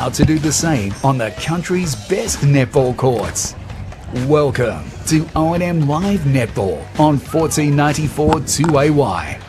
How to do the same on the country's best netball courts. Welcome to O&M Live Netball on 1494 2AY.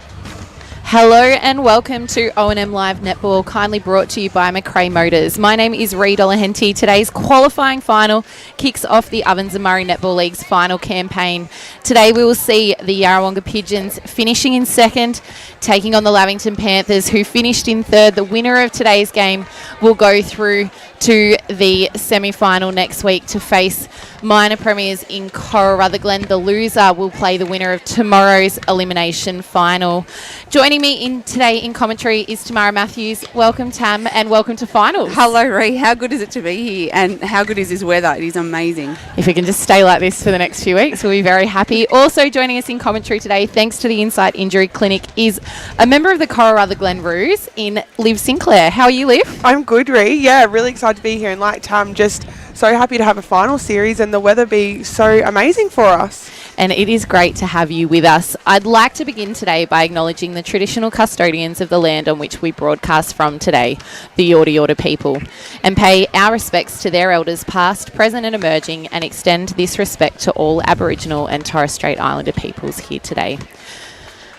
Hello and welcome to O&M Live Netball, kindly brought to you by McRae Motors. My name is Ree Dolahenti. Today's qualifying final kicks off the Ovens and Murray Netball League's final campaign. Today we will see the Yarrawonga Pigeons finishing in second, taking on the Lavington Panthers, who finished in third. The winner of today's game will go through to the semi-final next week to face minor premiers in Coral Rutherglen. The loser will play the winner of tomorrow's elimination final. Joining me today in commentary is Tamara Matthews. Welcome, Tam, and welcome to finals. Hello, Ree. How good is it to be here? And how good is this weather? It is amazing. If we can just stay like this for the next few weeks, we'll be very happy. Also joining us in commentary today, thanks to the Insight Injury Clinic, is a member of the Coral Rutherglen Roos in Liv Sinclair. How are you, Liv? I'm good, Ree. Yeah, really excited to be here, and like Tam, just so happy to have a final series and the weather be so amazing for us. And it is great to have you with us. I'd like to begin today by acknowledging the traditional custodians of the land on which we broadcast from today, the Yorta Yorta people, and pay our respects to their elders past, present and emerging, and extend this respect to all Aboriginal and Torres Strait Islander peoples here today.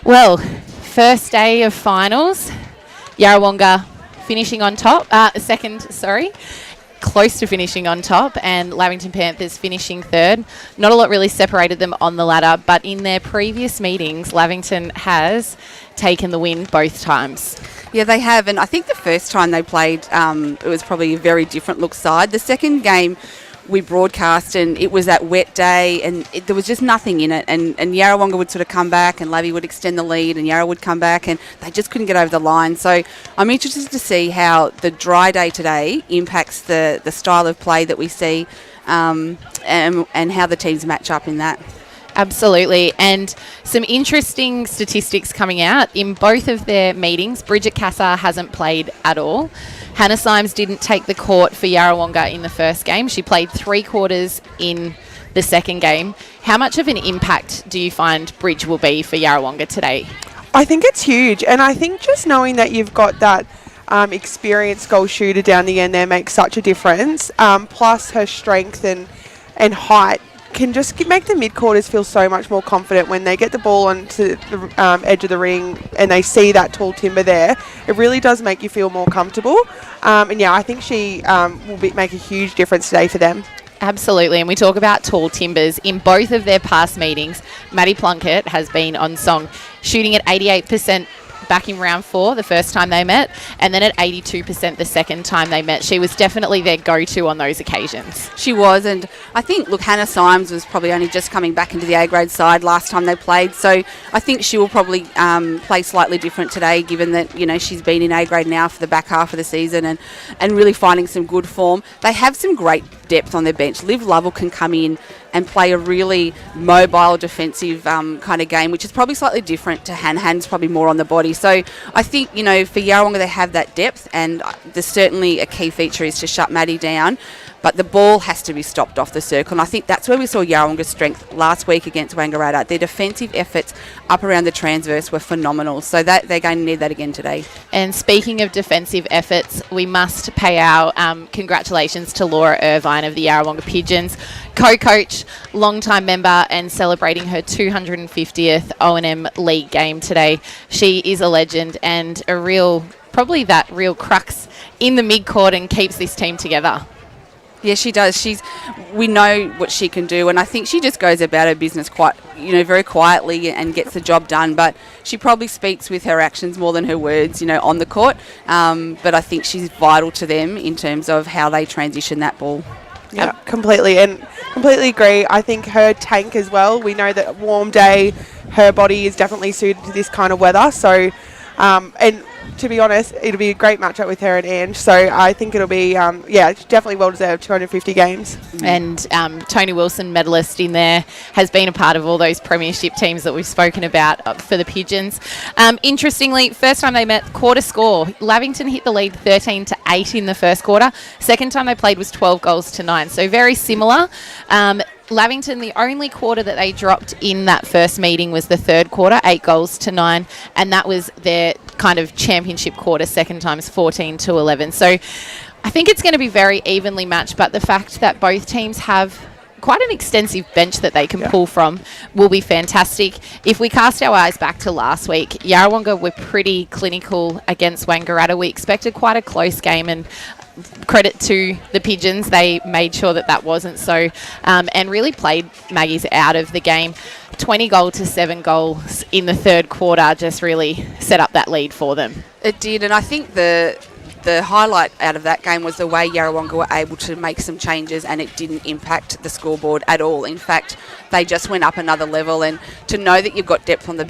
Well, first day of finals, Yarrawonga finishing on top, close to finishing on top, and Lavington Panthers finishing third. Not a lot really separated them on the ladder, but in their previous meetings, Lavington has taken the win both times. Yeah, they have, and I think the first time they played, it was probably a very different look side. The second game we broadcast, and it was that wet day, and there was just nothing in it, and Yarrawonga would sort of come back, and Lavi would extend the lead, and Yarra would come back, and they just couldn't get over the line. So I'm interested to see how the dry day today impacts the style of play that we see, and how the teams match up in that. Absolutely, and some interesting statistics coming out. In both of their meetings, Bridget Cassar hasn't played at all. Hannah Symes didn't take the court for Yarrawonga in the first game. She played 3 quarters in the second game. How much of an impact do you find Bridge will be for Yarrawonga today? I think it's huge, and I think just knowing that you've got that experienced goal shooter down the end there makes such a difference. Plus her strength and height can just make the mid-quarters feel so much more confident when they get the ball onto the edge of the ring and they see that tall timber there. It really does make you feel more comfortable. And yeah, I think she will make a huge difference today for them. Absolutely, and we talk about tall timbers. In both of their past meetings, Maddie Plunkett has been on song, shooting at 88% back in round 4 the first time they met, and then at 82% the second time they met. She was definitely their go-to on those occasions. She was, and I think, look, Hannah Symes was probably only just coming back into the A-grade side last time they played, so I think she will probably play slightly different today, given that, you know, she's been in A-grade now for the back half of the season and really finding some good form. They have some great depth on their bench. Liv Lovell can come in and play a really mobile defensive kind of game, which is probably slightly different to Han's probably more on the body. So I think, you know, for Yarrawonga they have that depth, and there's certainly a key feature is to shut Maddie down, but the ball has to be stopped off the circle, and I think that's where we saw Yarrawonga's strength last week against Wangaratta. Their defensive efforts up around the transverse were phenomenal, so that they're going to need that again today. And speaking of defensive efforts, we must pay our congratulations to Laura Irvine of the Yarrawonga Pigeons, co-coach, long-time member, and celebrating her 250th O&M League game today. She is a legend and probably that real crux in the mid-court and keeps this team together. Yeah, she does. We know what she can do, and I think she just goes about her business very quietly and gets the job done. But she probably speaks with her actions more than her words, on the court. But I think she's vital to them in terms of how they transition that ball. Yeah, completely agree. I think her tank as well. We know that warm day, her body is definitely suited to this kind of weather. So, and to be honest, it'll be a great matchup with her and Ange. So I think it'll be, definitely well-deserved 250 games. And Tony Wilson, medalist in there, has been a part of all those premiership teams that we've spoken about for the Pigeons. Interestingly, first time they met, quarter score. Lavington hit the lead 13-8 in the first quarter. Second time they played was 12-9. So very similar. Lavington, the only quarter that they dropped in that first meeting was the third quarter, 8-9, and that was their kind of championship quarter, second times 14-11. So I think it's going to be very evenly matched, but the fact that both teams have quite an extensive bench that they can pull from will be fantastic. If we cast our eyes back to last week, Yarrawonga were pretty clinical against Wangaratta. We expected quite a close game, and credit to the Pigeons, they made sure that wasn't so, and really played Maggie's out of the game. 20 goals to 7 goals in the third quarter just really set up that lead for them. It did, and I think the highlight out of that game was the way Yarrawonga were able to make some changes, and it didn't impact the scoreboard at all. In fact, they just went up another level, and to know that you've got depth on the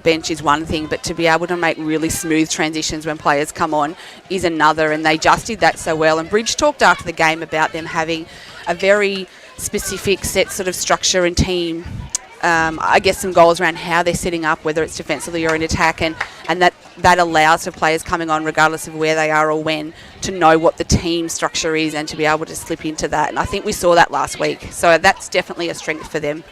bench is one thing, but to be able to make really smooth transitions when players come on is another, and they just did that so well. And Bridge talked after the game about them having a very specific set sort of structure and team, I guess some goals around how they're setting up, whether it's defensively or in attack, and that allows for players coming on, regardless of where they are or when, to know what the team structure is and to be able to slip into that. And I think we saw that last week. So that's definitely a strength for them.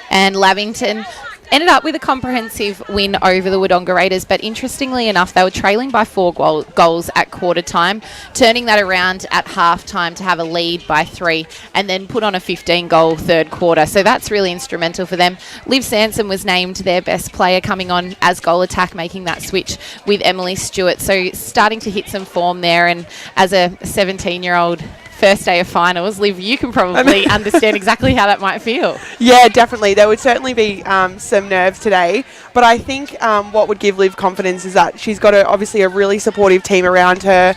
And Lavington ended up with a comprehensive win over the Wodonga Raiders, but interestingly enough, they were trailing by 4 goals at quarter time, turning that around at half time to have a lead by 3, and then put on a 15-goal third quarter. So that's really instrumental for them. Liv Sansom was named their best player, coming on as goal attack, making that switch with Emily Stewart. So starting to hit some form there, and as a 17-year-old first day of finals, Liv, you can probably understand exactly how that might feel. Yeah, definitely. There would certainly be some nerves today, but I think what would give Liv confidence is that she's got obviously a really supportive team around her.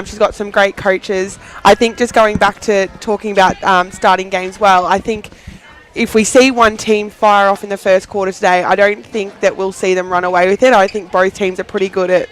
She's got some great coaches. I think just going back to talking about starting games well, I think if we see one team fire off in the first quarter today, I don't think that we'll see them run away with it. I think both teams are pretty good at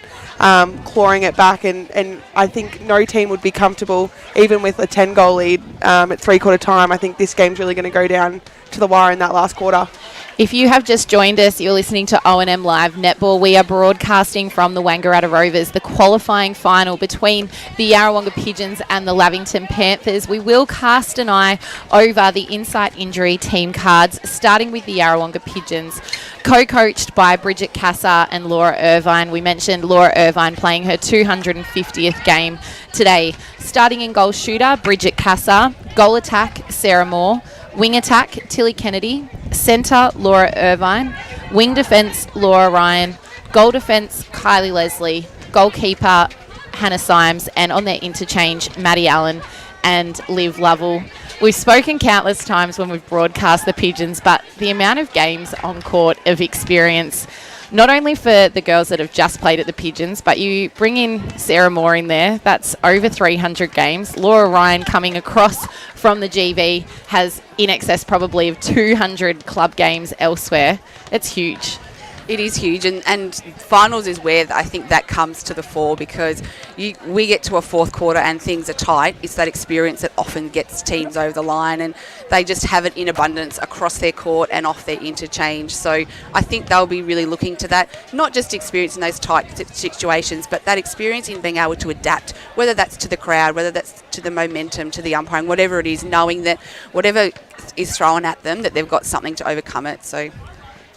clawing it back, and I think no team would be comfortable even with a 10-goal lead at three-quarter time. I think this game's really going to go down to the wire in that last quarter. If you have just joined us, you're listening to O&M Live Netball. We are broadcasting from the Wangaratta Rovers, the qualifying final between the Yarrawonga Pigeons and the Lavington Panthers. We will cast an eye over the Insight Injury team cards, starting with the Yarrawonga Pigeons, co-coached by Bridget Cassar and Laura Irvine. We mentioned Laura Irvine playing her 250th game today. Starting in goal shooter, Bridget Cassar. Goal attack, Sarah Moore. Wing attack, Tilly Kennedy. Centre, Laura Irvine. Wing defence, Laura Ryan. Goal defence, Kylie Leslie. Goalkeeper, Hannah Symes. And on their interchange, Maddie Allen and Liv Lovell. We've spoken countless times when we've broadcast the Pigeons, but the amount of games on court of experience, not only for the girls that have just played at the Pigeons, but you bring in Sarah Moore in there, that's over 300 games. Laura Ryan coming across from the GV has in excess probably of 200 club games elsewhere. It's huge. It is huge, and finals is where I think that comes to the fore, because we get to a fourth quarter and things are tight. It's that experience that often gets teams over the line, and they just have it in abundance across their court and off their interchange. So I think they'll be really looking to that, not just experience in those tight situations, but that experience in being able to adapt, whether that's to the crowd, whether that's to the momentum, to the umpiring, whatever it is, knowing that whatever is thrown at them, that they've got something to overcome it. So.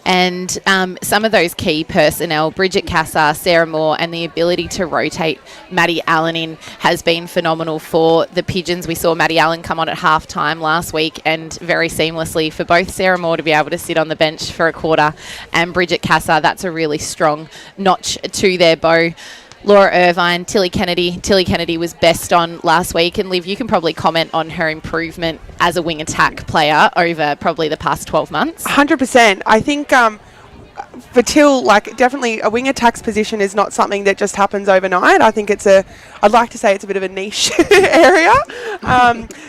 And some of those key personnel, Bridget Cassar, Sarah Moore, and the ability to rotate Maddie Allen in has been phenomenal for the Pigeons. We saw Maddie Allen come on at half-time last week, and very seamlessly for both Sarah Moore to be able to sit on the bench for a quarter and Bridget Cassar, that's a really strong notch to their bow. Laura Irvine, Tilly Kennedy. Tilly Kennedy was best on last week. And Liv, you can probably comment on her improvement as a wing attack player over probably the past 12 months. 100%. I think for Till, definitely a wing attack's position is not something that just happens overnight. I think I'd like to say it's a bit of a niche area.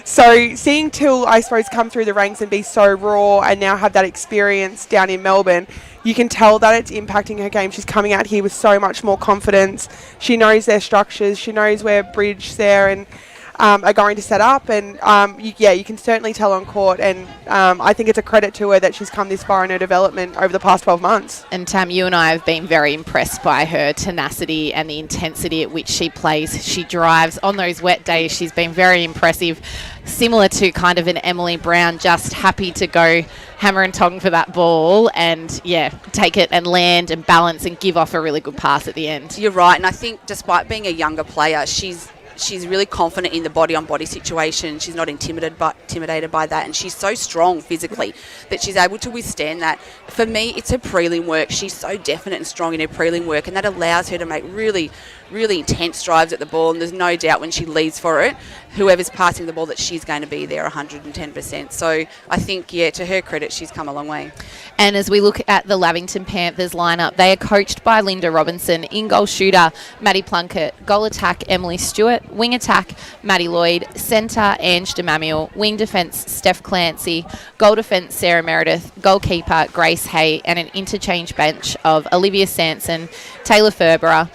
So seeing Till, I suppose, come through the ranks and be so raw and now have that experience down in Melbourne, you can tell that it's impacting her game. She's coming out here with so much more confidence. She knows their structures. She knows where Bridge, Sarah, and are going to set up. And you can certainly tell on court. And I think it's a credit to her that she's come this far in her development over the past 12 months. And Tam, you and I have been very impressed by her tenacity and the intensity at which she plays. She drives on those wet days. She's been very impressive. Similar to kind of an Emily Brown, just happy to go hammer and tong for that ball and, take it and land and balance and give off a really good pass at the end. You're right, and I think despite being a younger player, she's she's really confident in the body-on-body situation. She's not intimidated by that, and she's so strong physically that she's able to withstand that. For me, it's her prelim work. She's so definite and strong in her prelim work, and that allows her to make really, really intense drives at the ball, and there's no doubt when she leads for it, whoever's passing the ball, that she's going to be there 110%. So I think, to her credit, she's come a long way. And as we look at the Lavington Panthers lineup, they are coached by Linda Robinson. In goal shooter, Maddie Plunkett. Goal attack, Emily Stewart. Wing attack, Maddie Lloyd. Centre, Ange DeMamuel. Wing defence, Steph Clancy. Goal defence, Sarah Meredith. Goalkeeper, Grace Hay. And an interchange bench of Olivia Sanson, Taylor Ferberer,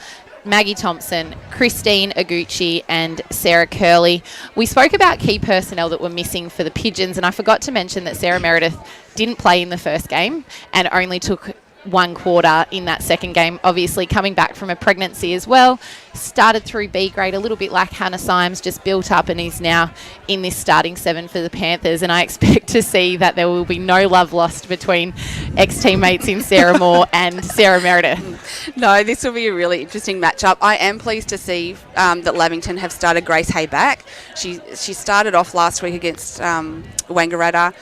Maggie Thompson, Christine Aguchi and Sarah Curley. We spoke about key personnel that were missing for the Pigeons, and I forgot to mention that Sarah Meredith didn't play in the first game and only took 1 quarter in that second game, obviously coming back from a pregnancy as well. Started through B grade a little bit like Hannah Symes, just built up and is now in this starting 7 for the Panthers, and I expect to see that there will be no love lost between ex-teammates in Sarah Moore and Sarah Meredith. No, this will be a really interesting matchup. I am pleased to see that Lavington have started Grace Hay back. She started off last week against Wangaratta.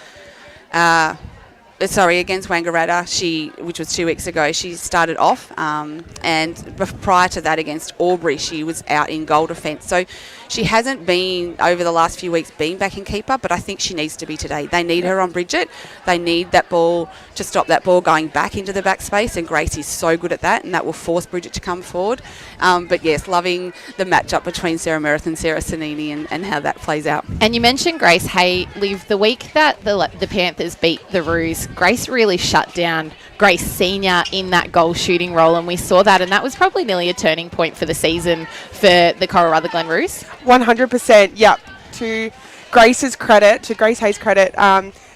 Against Wangaratta, which was 2 weeks ago, she started off, and prior to that against Albury, she was out in goal defence. So she hasn't been, over the last few weeks, been back in keeper, but I think she needs to be today. They need her on Bridget. They need that ball to stop that ball going back into the back space, and Grace is so good at that, and that will force Bridget to come forward. But yes, loving the matchup between Sarah Meredith and Sarah Sanini and how that plays out. And you mentioned Grace Hay. Liv, the week that the Panthers beat the Roos, Grace really shut down Grace Senior in that goal shooting role, and we saw that, and that was probably nearly a turning point for the season for the Coral Rutherglen Roos. 100%, yep. To Grace Hay's credit,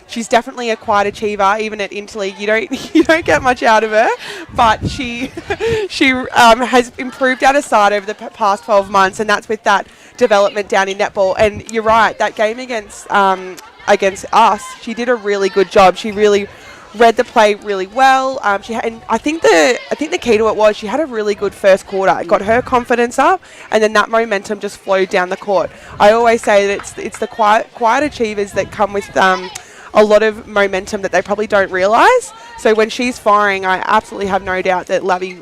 she's definitely a quiet achiever. Even at Interleague, you don't get much out of her, but she has improved out of sight over the past 12 months, and that's with that development down in netball. And you're right, that game against us, she did a really good job. She really read the play really well. And I think the key to it was she had a really good first quarter. It got her confidence up, and then that momentum just flowed down the court. I always say that it's the quiet achievers that come with a lot of momentum that they probably don't realise. So when she's firing, I absolutely have no doubt that Labby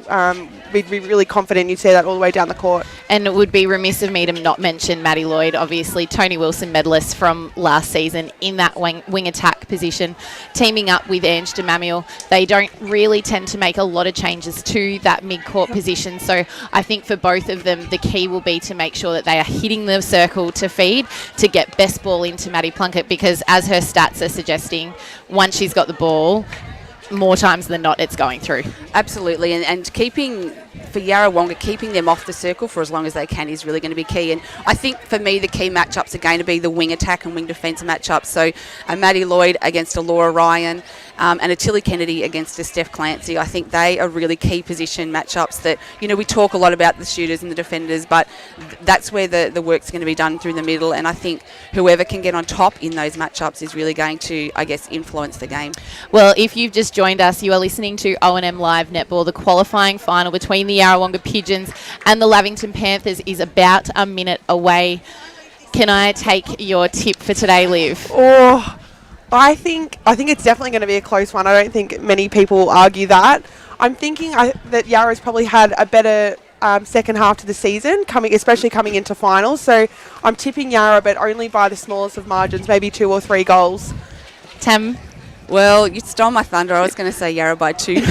we'd be really confident you'd see that all the way down the court. And it would be remiss of me to not mention Maddie Lloyd, obviously Tony Wilson medalist from last season in that wing attack position, teaming up with Ange DeMamuel. They don't really tend to make a lot of changes to that mid-court position, so I think for both of them the key will be to make sure that they are hitting the circle to feed, to get best ball into Maddie Plunkett, because as her stats are suggesting, once she's got the ball, more times than not it's going through. Absolutely, and keeping, for Yarrawonga, keeping them off the circle for as long as they can is really going to be key. And I think for me the key matchups are going to be the wing attack and wing defence matchups. So Maddie Lloyd against a Laura Ryan and a Tilly Kennedy against a Steph Clancy. I think they are really key position matchups that, we talk a lot about the shooters and the defenders, but that's where the work's going to be done through the middle, and I think whoever can get on top in those matchups is really going to, influence the game. Well, if you've just joined us, you are listening to O&M Live Netball. The qualifying final between the Yarrawonga Pigeons and the Lavington Panthers is about a minute away. Can I take your tip for today, Liv? Oh, I think it's definitely going to be a close one. I don't think many people will argue that. I'm thinking that Yarra's probably had a better second half to the season, especially coming into finals. So I'm tipping Yarra, but only by the smallest of margins, maybe 2 or 3 goals. Tam? Well, you stole my thunder. I was going to say Yarra by 2. 2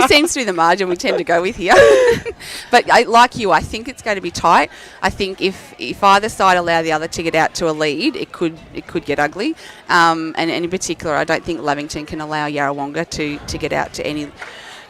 seems to be the margin we tend to go with here. But like you, I think it's going to be tight. I think if either side allow the other to get out to a lead, it could get ugly. And in particular, I don't think Lavington can allow Yarrawonga to get out to any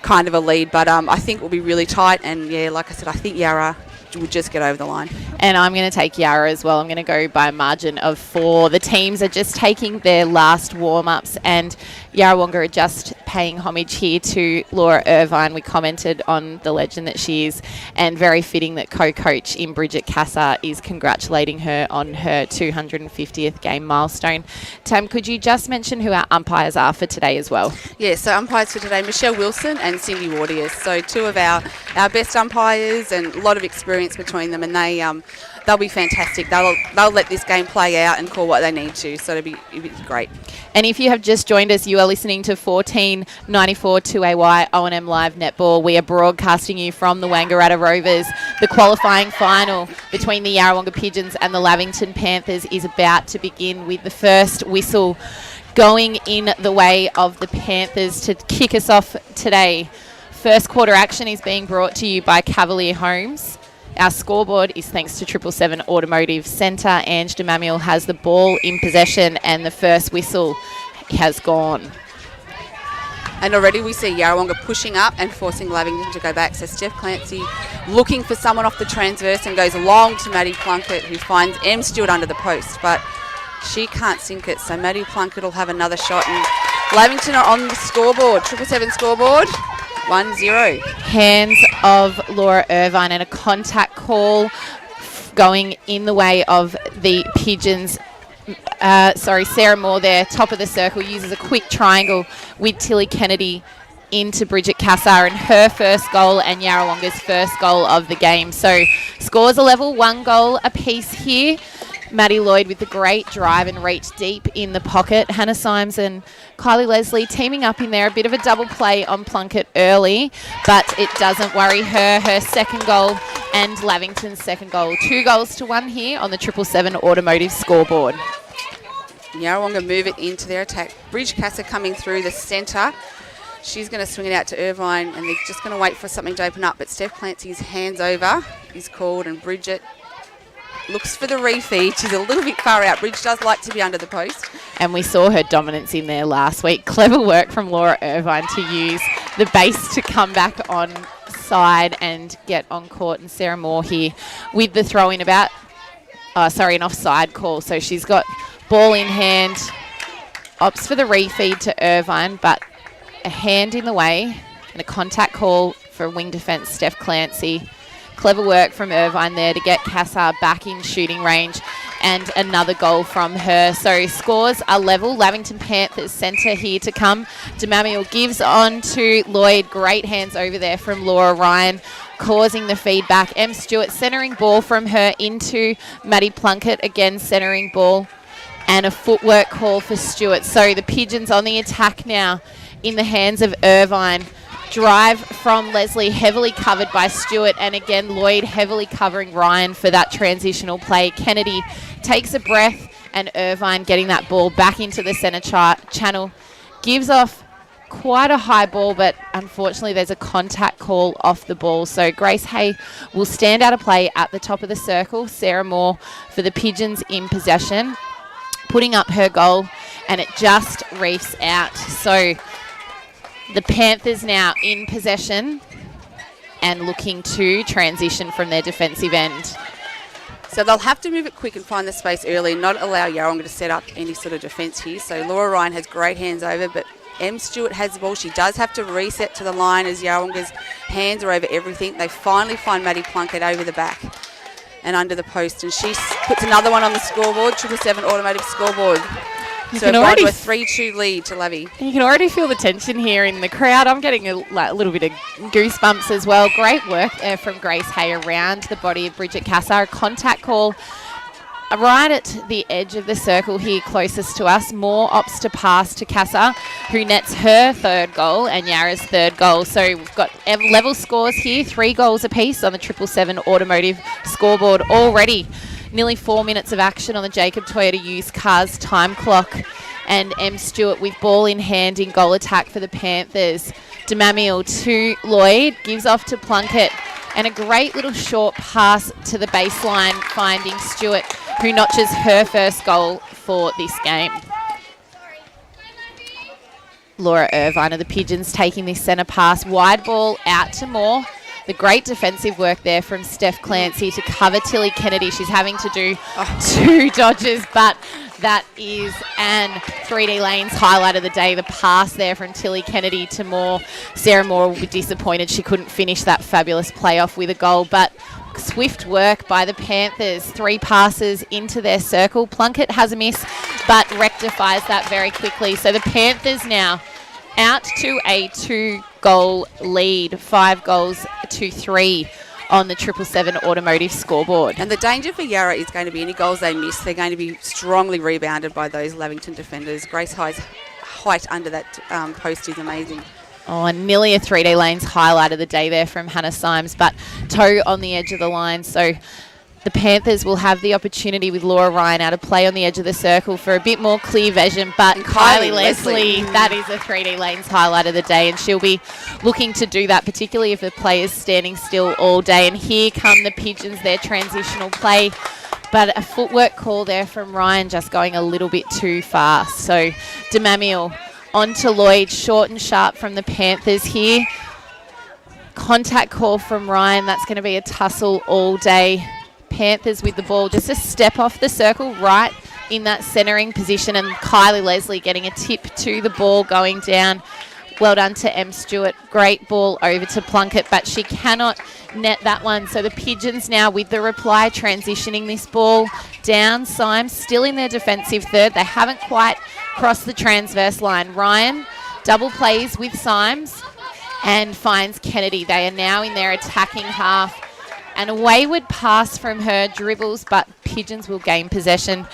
kind of a lead. But I think it will be really tight. And, like I said, I think Yarra would just get over the line. And I'm going to take Yarra as well. I'm going to go by a margin of 4. The teams are just taking their last warm-ups, and Yarrawonga are just paying homage here to Laura Irvine. We commented on the legend that she is, and very fitting that co-coach in Bridget Cassar is congratulating her on her 250th game milestone. Tam, could you just mention who our umpires are for today as well? Yeah, so umpires for today, Michelle Wilson and Cindy Wardius. So two of our best umpires, and a lot of experience between them, and they'll be fantastic. They'll let this game play out and call what they need to, so it'll be great. And if you have just joined us, you are listening to 1494 2AY O&M Live Netball. We are broadcasting you from the Wangaratta Rovers. The qualifying final between the Yarrawonga Pigeons and the Lavington Panthers is about to begin, with the first whistle going in the way of the Panthers to kick us off today. First quarter action is being brought to you by Cavalier Homes. Our scoreboard is thanks to 777 Automotive Centre. Ange DeMamuel has the ball in possession, and the first whistle has gone. And already we see Yarrawonga pushing up and forcing Lavington to go back. So Steph Clancy looking for someone off the transverse and goes long to Maddie Plunkett, who finds M. Stewart under the post, but she can't sink it. So Maddie Plunkett will have another shot, and Lavington are on the scoreboard, 777 scoreboard. 1-0. Hands of Laura Irvine, and a contact call going in the way of the Pigeons. Sarah Moore there, top of the circle, uses a quick triangle with Tilly Kennedy into Bridget Cassar, and her first goal and Yarrawonga's first goal of the game. So scores are level, 1 goal apiece here. Maddie Lloyd with the great drive and reach deep in the pocket. Hannah Symes and Kylie Leslie teaming up in there. A bit of a double play on Plunkett early, but it doesn't worry her. Her second goal and Lavington's second goal. 2-1 here on the 777 Automotive scoreboard. Yarrawonga move it into their attack. Bridge Cassar coming through the centre. She's going to swing it out to Irvine, and they're just going to wait for something to open up. But Steph Clancy's hands over is called, and Bridget looks for the refeed. She's a little bit far out. Bridge does like to be under the post. And we saw her dominance in there last week. Clever work from Laura Irvine to use the base to come back on side and get on court. And Sarah Moore here with the throw in an offside call. So she's got ball in hand, opts for the refeed to Irvine, but a hand in the way and a contact call for wing defence, Steph Clancy. Clever work from Irvine there to get Cassar back in shooting range, and another goal from her. So scores are level. Lavington Panthers centre here to come. DeMamuel gives on to Lloyd. Great hands over there from Laura Ryan, causing the feedback. M. Stewart centering ball from her into Maddie Plunkett. Again, centering ball, and a footwork call for Stewart. So the Pigeons on the attack now in the hands of Irvine. Drive from Leslie, heavily covered by Stewart, and again Lloyd heavily covering Ryan for that transitional play. Kennedy takes a breath, and Irvine getting that ball back into the centre channel. Gives off quite a high ball, but unfortunately there's a contact call off the ball. So Grace Hay will stand out of play at the top of the circle. Sarah Moore for the Pigeons in possession, putting up her goal, and it just reefs out. So the Panthers now in possession and looking to transition from their defensive end. So they'll have to move it quick and find the space early and not allow Yarrawonga to set up any sort of defence here. So Laura Ryan has great hands over, but M. Stewart has the ball. She does have to reset to the line as Yarrawonga's hands are over everything. They finally find Maddie Plunkett over the back and under the post, and she puts another one on the scoreboard, 777 Automotive scoreboard. So we're going to a 3-2 lead to Lavy. You can already feel the tension here in the crowd. I'm getting a little bit of goosebumps as well. Great work there from Grace Hay around the body of Bridget Cassar. Contact call right at the edge of the circle here closest to us. Moore opts to pass to Cassar, who nets her third goal and Yarra's third goal. So we've got level scores here, 3 goals apiece on the 777 Automotive scoreboard already. Nearly 4 minutes of action on the Jacob Toyota used cars time clock. And M. Stewart with ball in hand in goal attack for the Panthers. DeMamuel to Lloyd, gives off to Plunkett. And a great little short pass to the baseline, finding Stewart, who notches her first goal for this game. Laura Irvine of the Pigeons taking this centre pass. Wide ball out to Moore. The great defensive work there from Steph Clancy to cover Tilly Kennedy. She's having to do 2 dodges, but That is an 3D Lanes highlight of the day. The pass there from Tilly Kennedy to Moore. Sarah Moore will be disappointed she couldn't finish that fabulous playoff with a goal, but swift work by the Panthers. 3 passes into their circle. Plunkett has a miss, but rectifies that very quickly. So the Panthers now out to a 2-goal lead, 5 goals to 3 on the 777 automotive scoreboard. And the danger for Yarra is going to be any goals they miss, they're going to be strongly rebounded by those Lavington defenders. Grace High's height under that post is amazing. Oh, and nearly a 3D Lanes highlight of the day there from Hannah Symes, but toe on the edge of the line. So the Panthers will have the opportunity with Laura Ryan out to play on the edge of the circle for a bit more clear vision. But Kylie Leslie, that is a 3D Lanes highlight of the day, and she'll be looking to do that, particularly if the player's standing still all day. And here come the Pigeons, their transitional play. But a footwork call there from Ryan, just going a little bit too fast. So DeMamiel on to Lloyd, short and sharp from the Panthers here. Contact call from Ryan. That's going to be a tussle all day. Panthers with the ball, just a step off the circle, right in that centering position, and Kylie Leslie getting a tip to the ball going down. Well done to M. Stewart. Great ball over to Plunkett, but she cannot net that one. So the Pigeons now with the reply, transitioning this ball down. Symes still in their defensive third. They haven't quite crossed the transverse line. Ryan double plays with Symes and finds Kennedy. They are now in their attacking half. And a wayward pass from her, dribbles, but Pigeons will gain possession.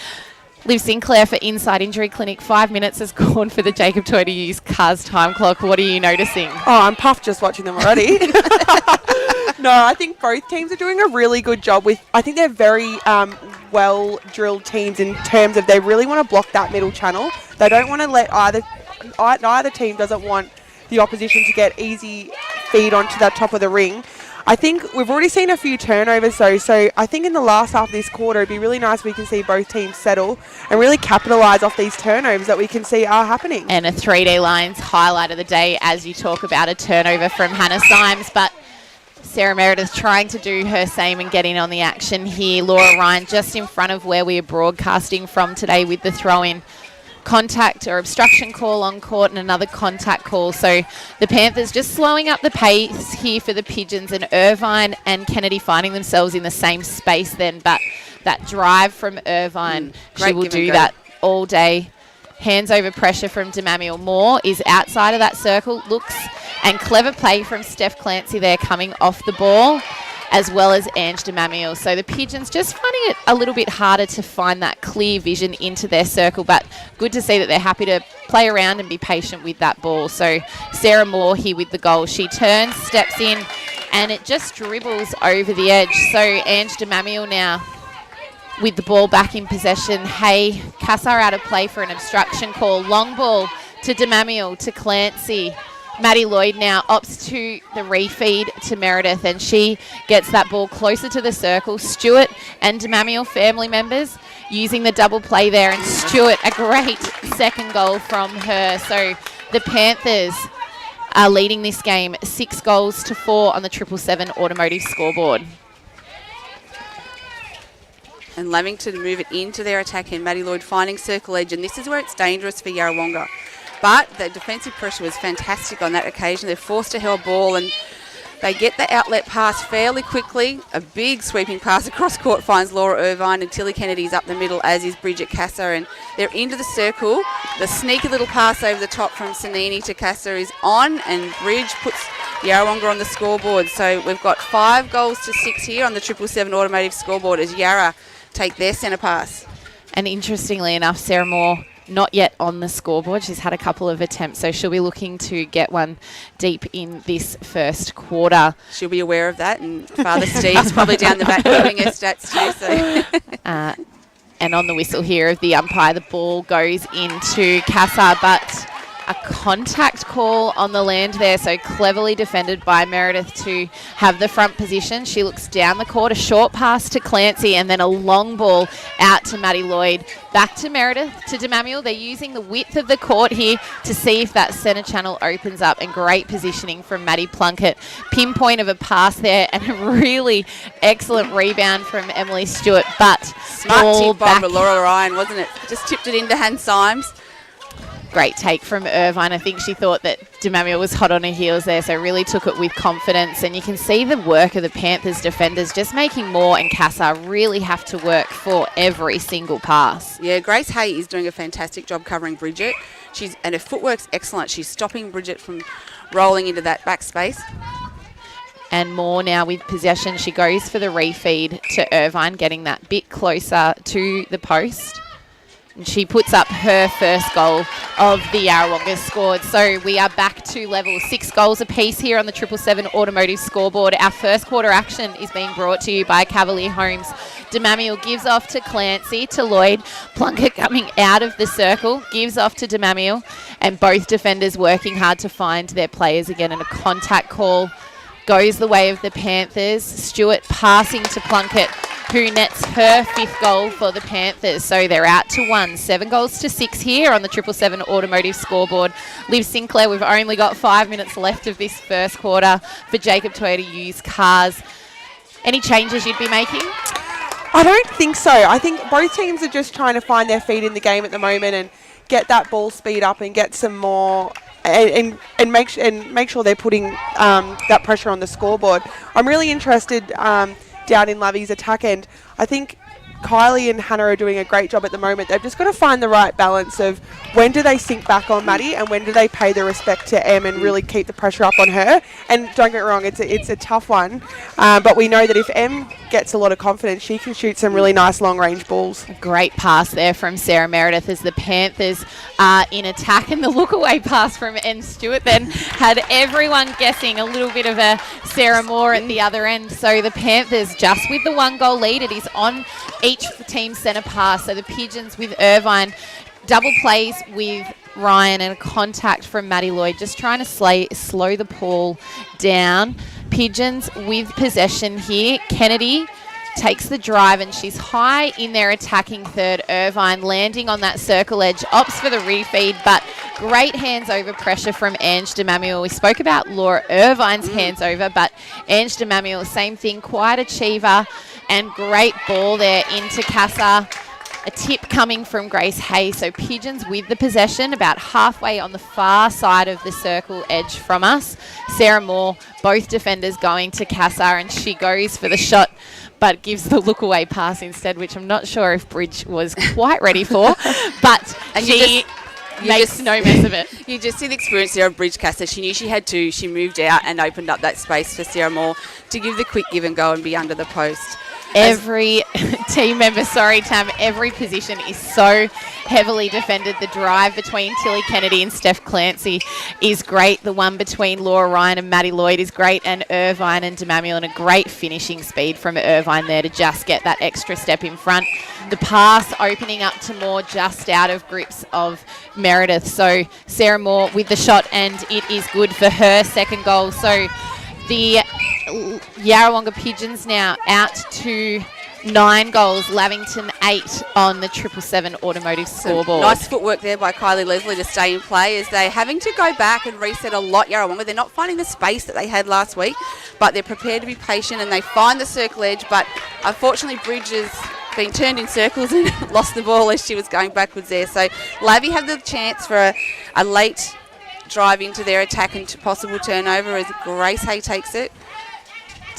Liv Sinclair for Inside Injury Clinic. 5 minutes has gone for the Jacob Toyota used cars time clock. What are you noticing? Oh, I'm puffed just watching them already. No, I think both teams are doing a really good job with, I think they're very well-drilled teams in terms of they really want to block that middle channel. They don't want to let either team doesn't want the opposition to get easy feed onto that top of the ring. I think we've already seen a few turnovers though, so I think in the last half of this quarter it'd be really nice if we can see both teams settle and really capitalise off these turnovers that we can see are happening. And a 3D Lines highlight of the day as you talk about a turnover from Hannah Symes, but Sarah Meredith trying to do her same and getting on the action here. Laura Ryan just in front of where we are broadcasting from today with the throw-in. Contact or obstruction call on court and another contact call. So the Panthers just slowing up the pace here for the Pigeons, and Irvine and Kennedy finding themselves in the same space then. But that drive from Irvine, she will do that all day. Hands over pressure from DeMamiel. Moore is outside of that circle, looks, and clever play from Steph Clancy there coming off the ball, as well as Ange DeMamiel. So the Pigeons just finding it a little bit harder to find that clear vision into their circle, but good to see that they're happy to play around and be patient with that ball. So Sarah Moore here with the goal. She turns, steps in, and it just dribbles over the edge. So Ange DeMamiel now with the ball back in possession. Hey, Cassar out of play for an obstruction call. Long ball to DeMamiel, to Clancy. Maddie Lloyd now opts to the refeed to Meredith, and she gets that ball closer to the circle. Stewart and DeMamiel family members using the double play there, and Stewart, a great second goal from her. So the Panthers are leading this game 6 goals to 4 on the 777 automotive scoreboard. And Lamington move it into their attack, and Maddie Lloyd finding circle edge, and this is where it's dangerous for Yarrawonga. But the defensive pressure was fantastic on that occasion. They're forced to held ball, and they get the outlet pass fairly quickly. A big sweeping pass across court finds Laura Irvine, and Tilly Kennedy's up the middle, as is Bridget Cassar, and they're into the circle. The sneaky little pass over the top from Sanini to Cassar is on, and Bridge puts Yarrawonga on the scoreboard. So we've got 5 goals to 6 here on the 777 automotive scoreboard as Yarra take their centre pass. And interestingly enough, Sarah Moore not yet on the scoreboard. She's had a couple of attempts, so she'll be looking to get one deep in this first quarter. She'll be aware of that, and Father Steve's probably down the back doing her stats too. So. And on the whistle here of the umpire, the ball goes into Cassar, but a contact call on the land there, so cleverly defended by Meredith to have the front position. She looks down the court, a short pass to Clancy, and then a long ball out to Maddie Lloyd. Back to Meredith, to DeMamuel. They're using the width of the court here to see if that centre channel opens up, and great positioning from Maddie Plunkett. Pinpoint of a pass there, and a really excellent rebound from Emily Stewart, but Smart tip by Laura Ryan, wasn't it? Just tipped it into Han Symes. Great take from Irvine. I think she thought that DeMamuel was hot on her heels there, so really took it with confidence. And you can see the work of the Panthers defenders just making Moore and Cassar really have to work for every single pass. Yeah, Grace Hay is doing a fantastic job covering Bridget. And her footwork's excellent. She's stopping Bridget from rolling into that back space. And Moore now with possession. She goes for the refeed to Irvine, getting that bit closer to the post. And she puts up her first goal of the Yarrawonga scored. So we are back to level, 6 goals apiece here on the 777 Automotive scoreboard. Our first quarter action is being brought to you by Cavalier Homes. DeMamuel gives off to Clancy, to Lloyd. Plunkett coming out of the circle, gives off to DeMamuel. And both defenders working hard to find their players again. And a contact call goes the way of the Panthers. Stewart passing to Plunkett, who nets her 5th goal for the Panthers. So they're out to 1. 7 goals to 6 here on the 777 Automotive scoreboard. Liv Sinclair, we've only got 5 minutes left of this first quarter for Jacob Toyota used cars. Any changes you'd be making? I don't think so. I think both teams are just trying to find their feet in the game at the moment and get that ball speed up and get some more and make sure they're putting that pressure on the scoreboard. I'm really interested down in Lovey's attack end. I think Kylie and Hannah are doing a great job at the moment. They've just got to find the right balance of when do they sink back on Maddie and when do they pay the respect to Em and really keep the pressure up on her. And don't get me wrong, it's a tough one, but we know that if Em gets a lot of confidence, she can shoot some really nice long-range balls. A great pass there from Sarah Meredith as the Panthers are in attack, and the look-away pass from N. Stewart then had everyone guessing a little bit of a Sarah Moore at the other end. So the Panthers just with the 1-goal lead. It is on each team's centre pass. So the Pigeons with Irvine, double plays with Ryan, and a contact from Maddie Lloyd, just trying to slow the ball down. Pigeons with possession here. Kennedy takes the drive, and she's high in their attacking third. Irvine landing on that circle edge, opts for the refeed, but great hands over pressure from Ange DeMamuel. We spoke about Laura Irvine's hands over, but Ange DeMamuel, same thing, quiet achiever, and great ball there into Cassar. A tip coming from Grace Hay. So Pigeons with the possession about halfway on the far side of the circle edge from us. Sarah Moore, both defenders going to Cassar, and she goes for the shot but gives the look-away pass instead, which I'm not sure if Bridge was quite ready for, but she makes no mess of it. You just see the experience there of Bridge Cassar. She knew she had to. She moved out and opened up that space for Sarah Moore to give the quick give and go and be under the post. Every team member, sorry Tam, every position is so heavily defended. The drive between Tilly Kennedy and Steph Clancy is great. The one between Laura Ryan and Maddie Lloyd is great, and Irvine and DeMamuel, and a great finishing speed from Irvine there to just get that extra step in front. The pass opening up to Moore just out of grips of Meredith. So Sarah Moore with the shot, and it is good for her 2nd goal. So the Yarrawonga Pigeons now out to 9 goals, Lavington 8 on the 777 Automotive scoreboard. Nice footwork there by Kylie Leslie to stay in play as they're having to go back and reset a lot. Yarrawonga, they're not finding the space that they had last week, but they're prepared to be patient and they find the circle edge. But unfortunately, Bridge has been turned in circles and lost the ball as she was going backwards there. So Lavi have the chance for a late drive into their attack and possible turnover as Grace Hay takes it.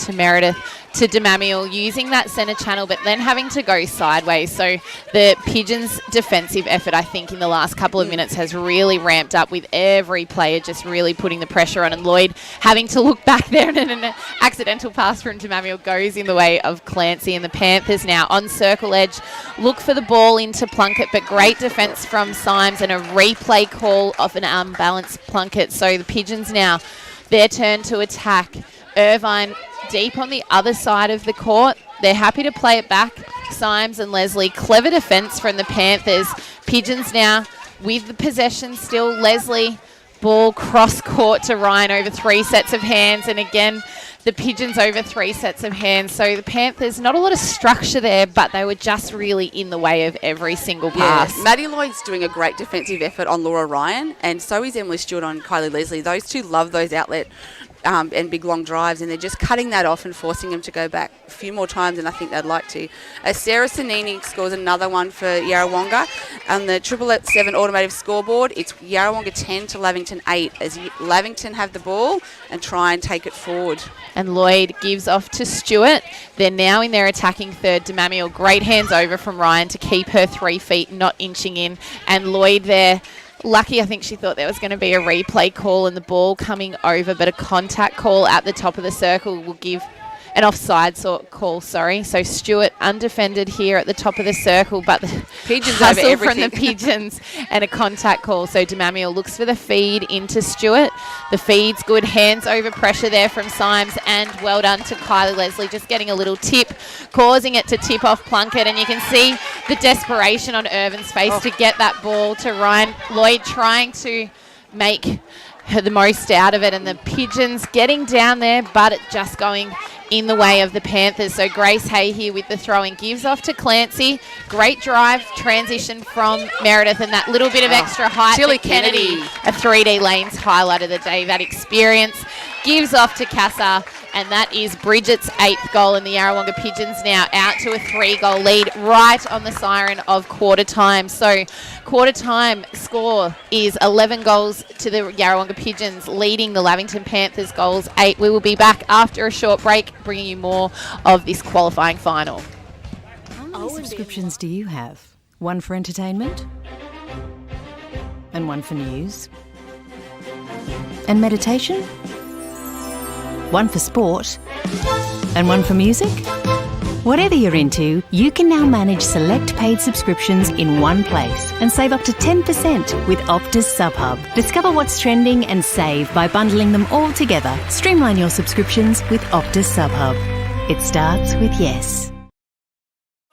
To Meredith, to DeMamuel, using that centre channel, but then having to go sideways. So the Pigeons' defensive effort, I think, in the last couple of minutes has really ramped up, with every player just really putting the pressure on, and Lloyd having to look back there, and an accidental pass from DeMamuel goes in the way of Clancy. And the Panthers now on circle edge, look for the ball into Plunkett, but great defence from Symes and a replay call off an unbalanced Plunkett. So the Pigeons now, their turn to attack. Irvine deep on the other side of the court. They're happy to play it back. Symes and Leslie, clever defence from the Panthers. Pigeons now with the possession still. Leslie, ball cross court to Ryan over 3 sets of hands, and again the Pigeons over 3 sets of hands. So the Panthers, not a lot of structure there, but they were just really in the way of every single pass. Yeah, Maddie Lloyd's doing a great defensive effort on Laura Ryan, and so is Emily Stewart on Kylie Leslie. Those two love those outlet and big long drives, and they're just cutting that off and forcing them to go back a few more times than I think they'd like to. Sarah Sanini scores another one for Yarrawonga. On the 777 automotive scoreboard, it's Yarrawonga 10 to Lavington 8 as Lavington have the ball and try and take it forward. And Lloyd gives off to Stewart. They're now in their attacking third. Demamiel, great hands over from Ryan to keep her 3 feet, not inching in. And Lloyd there, lucky, I think she thought there was going to be a replay call and the ball coming over, but a contact call at the top of the circle will give an offside call. So Stewart undefended here at the top of the circle, but the Pigeons over hustle from everything. the Pigeons and a contact call. So Demamiel looks for the feed into Stewart. The feed's good. Hands over pressure there from Symes, and well done to Kylie Leslie, just getting a little tip, causing it to tip off Plunkett, and you can see the desperation on Irvin's face to get that ball to Ryan. Lloyd trying to make the most out of it, and the Pigeons getting down there, but it just going in the way of the Panthers. So Grace Hay here with the throwing, gives off to Clancy. Great drive transition from Meredith, and that little bit of extra height. Tilly for Kennedy, Kennedy. a 3D lanes highlight of the day. That experience gives off to Casa, and that is Bridget's 8th goal, and the Yarrawonga Pigeons now out to a 3-goal lead right on the siren of quarter time. So quarter time score is 11 goals to the Yarrawonga Pigeons, leading the Lavington Panthers goals 8. We will be back after a short break, bringing you more of this qualifying final. How many subscriptions do you have? One for entertainment? And one for news? And meditation? One for sport? And one for music? Whatever you're into, you can now manage select paid subscriptions in one place and save up to 10% with Optus SubHub. Discover what's trending and save by bundling them all together. Streamline your subscriptions with Optus SubHub. It starts with yes.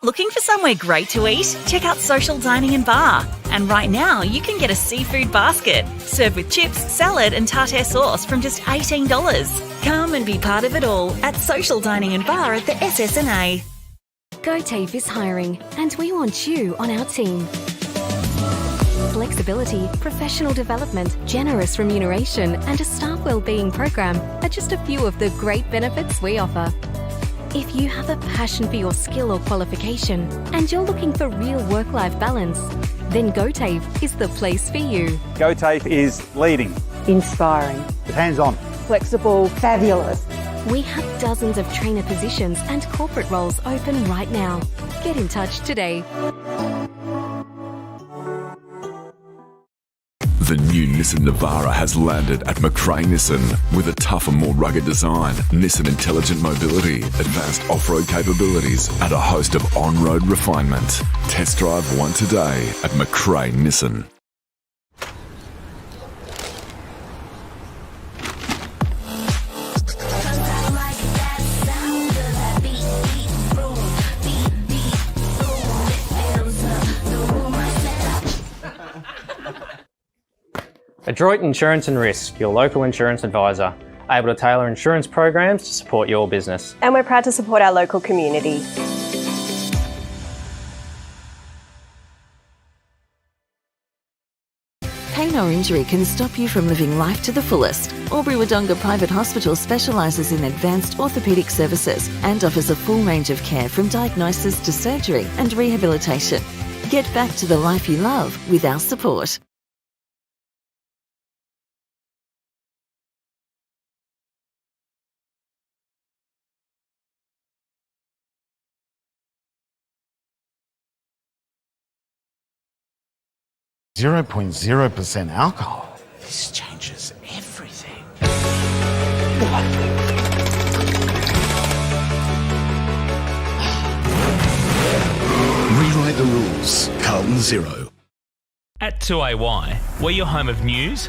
Looking for somewhere great to eat? Check out Social Dining and Bar. And right now, you can get a seafood basket, served with chips, salad and tartare sauce from just $18. Come and be part of it all at Social Dining and Bar at the SS&A. GoTafe is hiring, and we want you on our team. Flexibility, professional development, generous remuneration, and a staff wellbeing program are just a few of the great benefits we offer. If you have a passion for your skill or qualification and you're looking for real work-life balance, then GoTafe is the place for you. GoTafe is leading, inspiring, hands-on, flexible, fabulous. We have dozens of trainer positions and corporate roles open right now. Get in touch today. The new Nissan Navara has landed at McRae Nissan with a tougher, more rugged design, Nissan Intelligent Mobility, advanced off-road capabilities, and a host of on-road refinement. Test drive one today at McRae Nissan. Adroit Insurance and Risk, your local insurance advisor, able to tailor insurance programs to support your business. And we're proud to support our local community. Pain or injury can stop you from living life to the fullest. Albury-Wodonga Private Hospital specialises in advanced orthopaedic services and offers a full range of care from diagnosis to surgery and rehabilitation. Get back to the life you love with our support. .0% alcohol. This changes everything. Rewrite the rules. Carlton Zero. At 2AY, we're your home of news,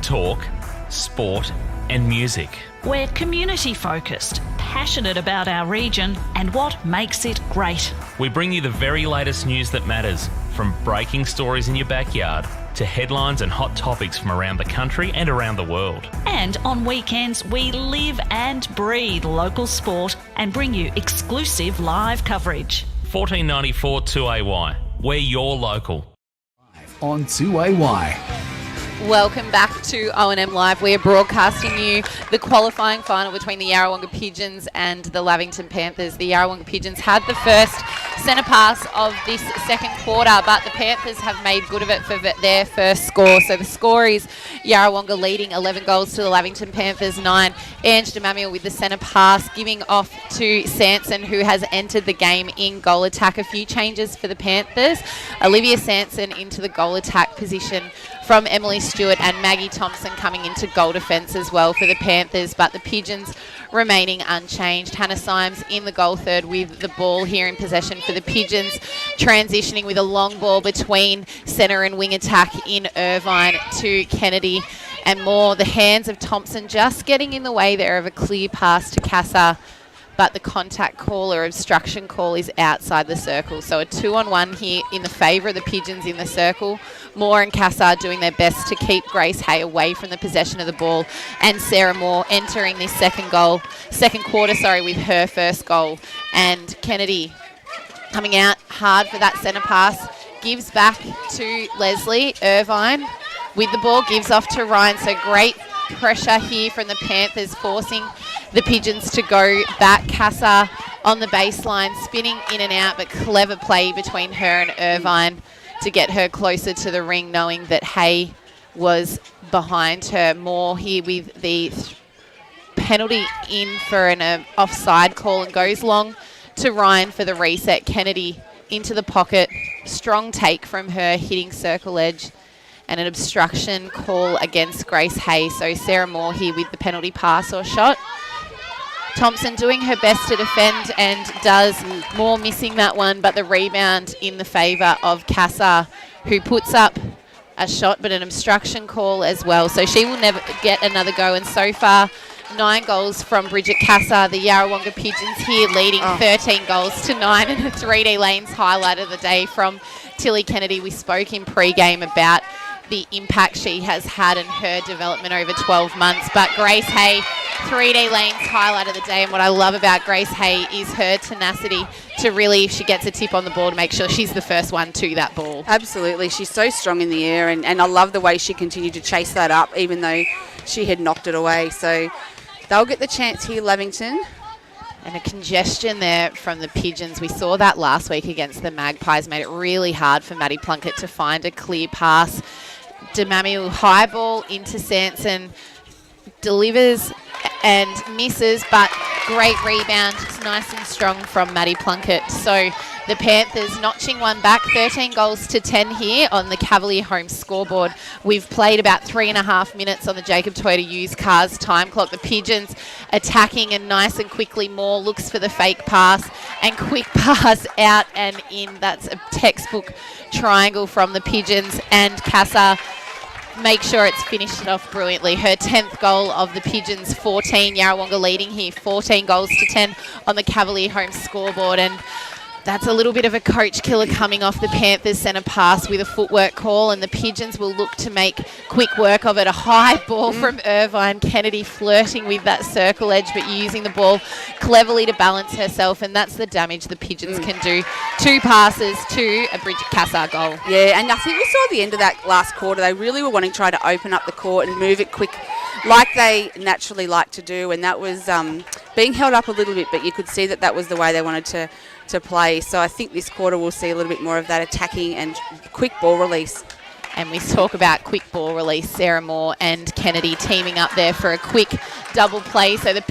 talk, sport and music. We're community focused, passionate about our region and what makes it great. We bring you the very latest news that matters, from breaking stories in your backyard to headlines and hot topics from around the country and around the world. And on weekends, we live and breathe local sport and bring you exclusive live coverage. 1494 2AY. We're your local. On 2AY. Welcome back to O&M Live. We are broadcasting you the qualifying final between the Yarrawonga Pigeons and the Lavington Panthers. The Yarrawonga Pigeons had the first centre pass of this second quarter, but the Panthers have made good of it for their first score. So the score is Yarrawonga leading 11 goals to the Lavington Panthers 9. Ange DeMamiel with the centre pass, giving off to Sanson, who has entered the game in goal attack. A few changes for the Panthers. Olivia Sanson into the goal attack position from Emily Stewart, and Maggie Thompson coming into goal defence as well for the Panthers, but the Pigeons remaining unchanged. Hannah Symes in the goal third with the ball here in possession for the Pigeons, transitioning with a long ball between centre and wing attack in Irvine to Kennedy and Moore. The hands of Thompson just getting in the way there of a clear pass to Casa, but the contact call or obstruction call is outside the circle. So a 2-on-1 here in the favour of the Pigeons in the circle. Moore and Cassar doing their best to keep Grace Hay away from the possession of the ball. And Sarah Moore entering this second quarter, with her first goal. And Kennedy coming out hard for that centre pass. Gives back to Leslie. Irvine with the ball, gives off to Ryan. So great pressure here from the Panthers, forcing the Pigeons to go back. Cassar on the baseline, spinning in and out, but clever play between her and Irvine to get her closer to the ring, knowing that Hay was behind her. More here with the penalty in for an offside call, and goes long to Ryan for the reset. Kennedy into the pocket, strong take from her, hitting circle edge, and an obstruction call against Grace Hay. So Sarah Moore here with the penalty pass or shot. Thompson doing her best to defend and does. Moore missing that one, but the rebound in the favour of Cassar, who puts up a shot but an obstruction call as well. So she will never get another go, and so far 9 goals from Bridget Cassar. The Yarrawonga Pigeons here leading 13 goals to 9, and a 3D Lanes highlight of the day from Tilly Kennedy. We spoke in pre-game about the impact she has had in her development over 12 months. But Grace Hay, 3D Lanes highlight of the day. And what I love about Grace Hay is her tenacity to really, if she gets a tip on the ball, to make sure she's the first one to that ball. Absolutely. She's so strong in the air, and I love the way she continued to chase that up, even though she had knocked it away. So they'll get the chance here, Lavington. And a congestion there from the Pigeons. We saw that last week against the Magpies. Made it really hard for Maddie Plunkett to find a clear pass. DeMamiel high ball into Sanson. Delivers and misses, but great rebound. It's nice and strong from Maddie Plunkett. So the Panthers notching one back, 13 goals to 10 here on the Cavalier home scoreboard. We've played about 3.5 minutes on the Jacob Toyota used cars time clock. The Pigeons attacking, and nice and quickly Moore looks for the fake pass and quick pass out and in. That's a textbook triangle from the Pigeons, and Cassar make sure it's finished off brilliantly. Her 10th goal of the Pigeons, 14. Yarrawonga leading here, 14 goals to 10 on the Cavalier home scoreboard. And that's a little bit of a coach killer coming off the Panthers centre pass with a footwork call, and the Pigeons will look to make quick work of it. A high ball from Irvine. Kennedy flirting with that circle edge, but using the ball cleverly to balance herself, and that's the damage the Pigeons can do. 2 passes to a Bridget Cassar goal. Yeah, and I think we saw at the end of that last quarter, they really were wanting to try to open up the court and move it quick like they naturally like to do, and that was being held up a little bit, but you could see that was the way they wanted to play. So I think this quarter we'll see a little bit more of that attacking and quick ball release. And we talk about quick ball release. Sarah Moore and Kennedy teaming up there for a quick double play. So the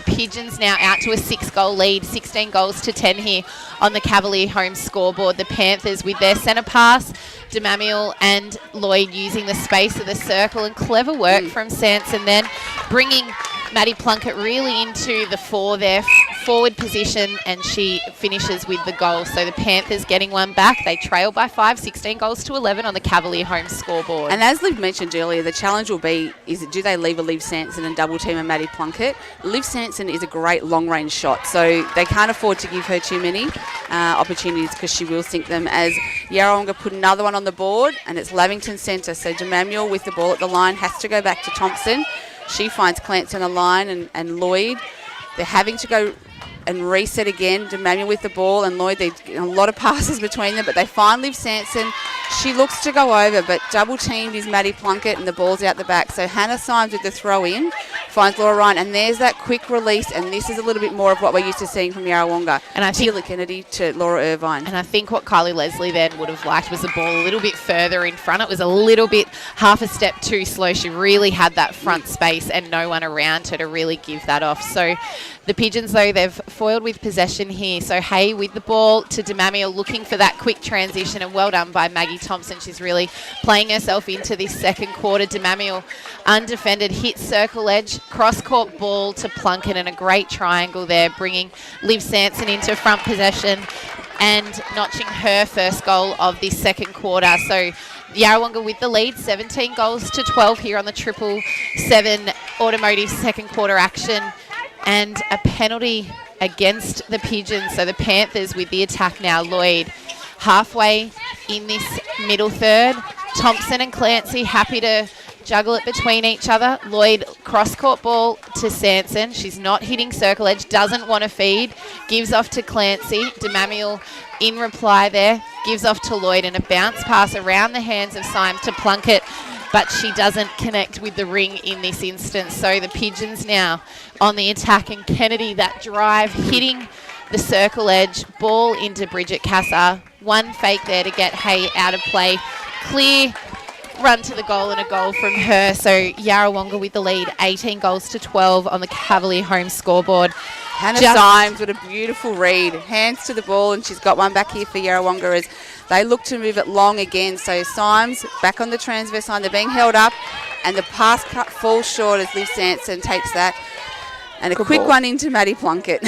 Pigeons now out to a 6-goal lead, 16 goals to 10 here on the Cavalier home scoreboard. The Panthers with their centre pass, DeMamiel and Lloyd using the space of the circle, and clever work from Sanson, then bringing Maddie Plunkett really into the 4 there forward position, and she finishes with the goal. So the Panthers getting one back. They trail by 5, 16 goals to 11 on the Cavalier home scoreboard. And as Liv mentioned earlier, the challenge will be, do they leave a Liv Sanson and double team a Maddie Plunkett? Liv Sanson is a great long-range shot, so they can't afford to give her too many opportunities because she will sink them, as Yarrawonga put another one on the board, and it's Lavington centre. So DeManuel with the ball at the line has to go back to Thompson. She finds Clancy on the line and Lloyd. They're having to go and reset again. DeManuel with the ball and Lloyd. There's a lot of passes between them, but they find Liv Sanson. She looks to go over, but double teamed is Maddie Plunkett, and the ball's out the back. So Hannah Symes with the throw in finds Laura Ryan, and there's that quick release, and this is a little bit more of what we're used to seeing from Yarrawonga. And I think Sheila Kennedy to Laura Irvine. And I think what Kylie Leslie then would have liked was the ball a little bit further in front. It was a little bit half a step too slow. She really had that front space and no one around her to really give that off. So the Pigeons, though, they've foiled with possession here. So Hay with the ball to DeMamio, looking for that quick transition, and well done by Maggie Thompson. She's really playing herself into this second quarter. DeMamio undefended, hit circle edge, cross-court ball to Plunkett, and a great triangle there, bringing Liv Sanson into front possession and notching her first goal of this second quarter. So Yarrawonga with the lead, 17 goals to 12 here on the 777 automotive second quarter action. And a penalty against the Pigeons. So the Panthers with the attack now. Lloyd halfway in this middle third. Thompson and Clancy happy to juggle it between each other. Lloyd cross-court ball to Sanson. She's not hitting circle edge, doesn't want to feed. Gives off to Clancy. DeMamuel in reply there. Gives off to Lloyd, and a bounce pass around the hands of Symes to Plunkett, but she doesn't connect with the ring in this instance. So the Pigeons now on the attack, and Kennedy, that drive, hitting the circle edge, ball into Bridget Cassar. One fake there to get Hay out of play. Clear run to the goal, and a goal from her. So Yarrawonga with the lead, 18 goals to 12 on the Cavalier home scoreboard. Hannah Symes with a beautiful read. Hands to the ball, and she's got one back here for Yarrawonga as they look to move it long again. So Symes back on the transverse line. They're being held up, and the pass cut falls short as Liv Sanson takes that. And a quick one into Maddie Plunkett.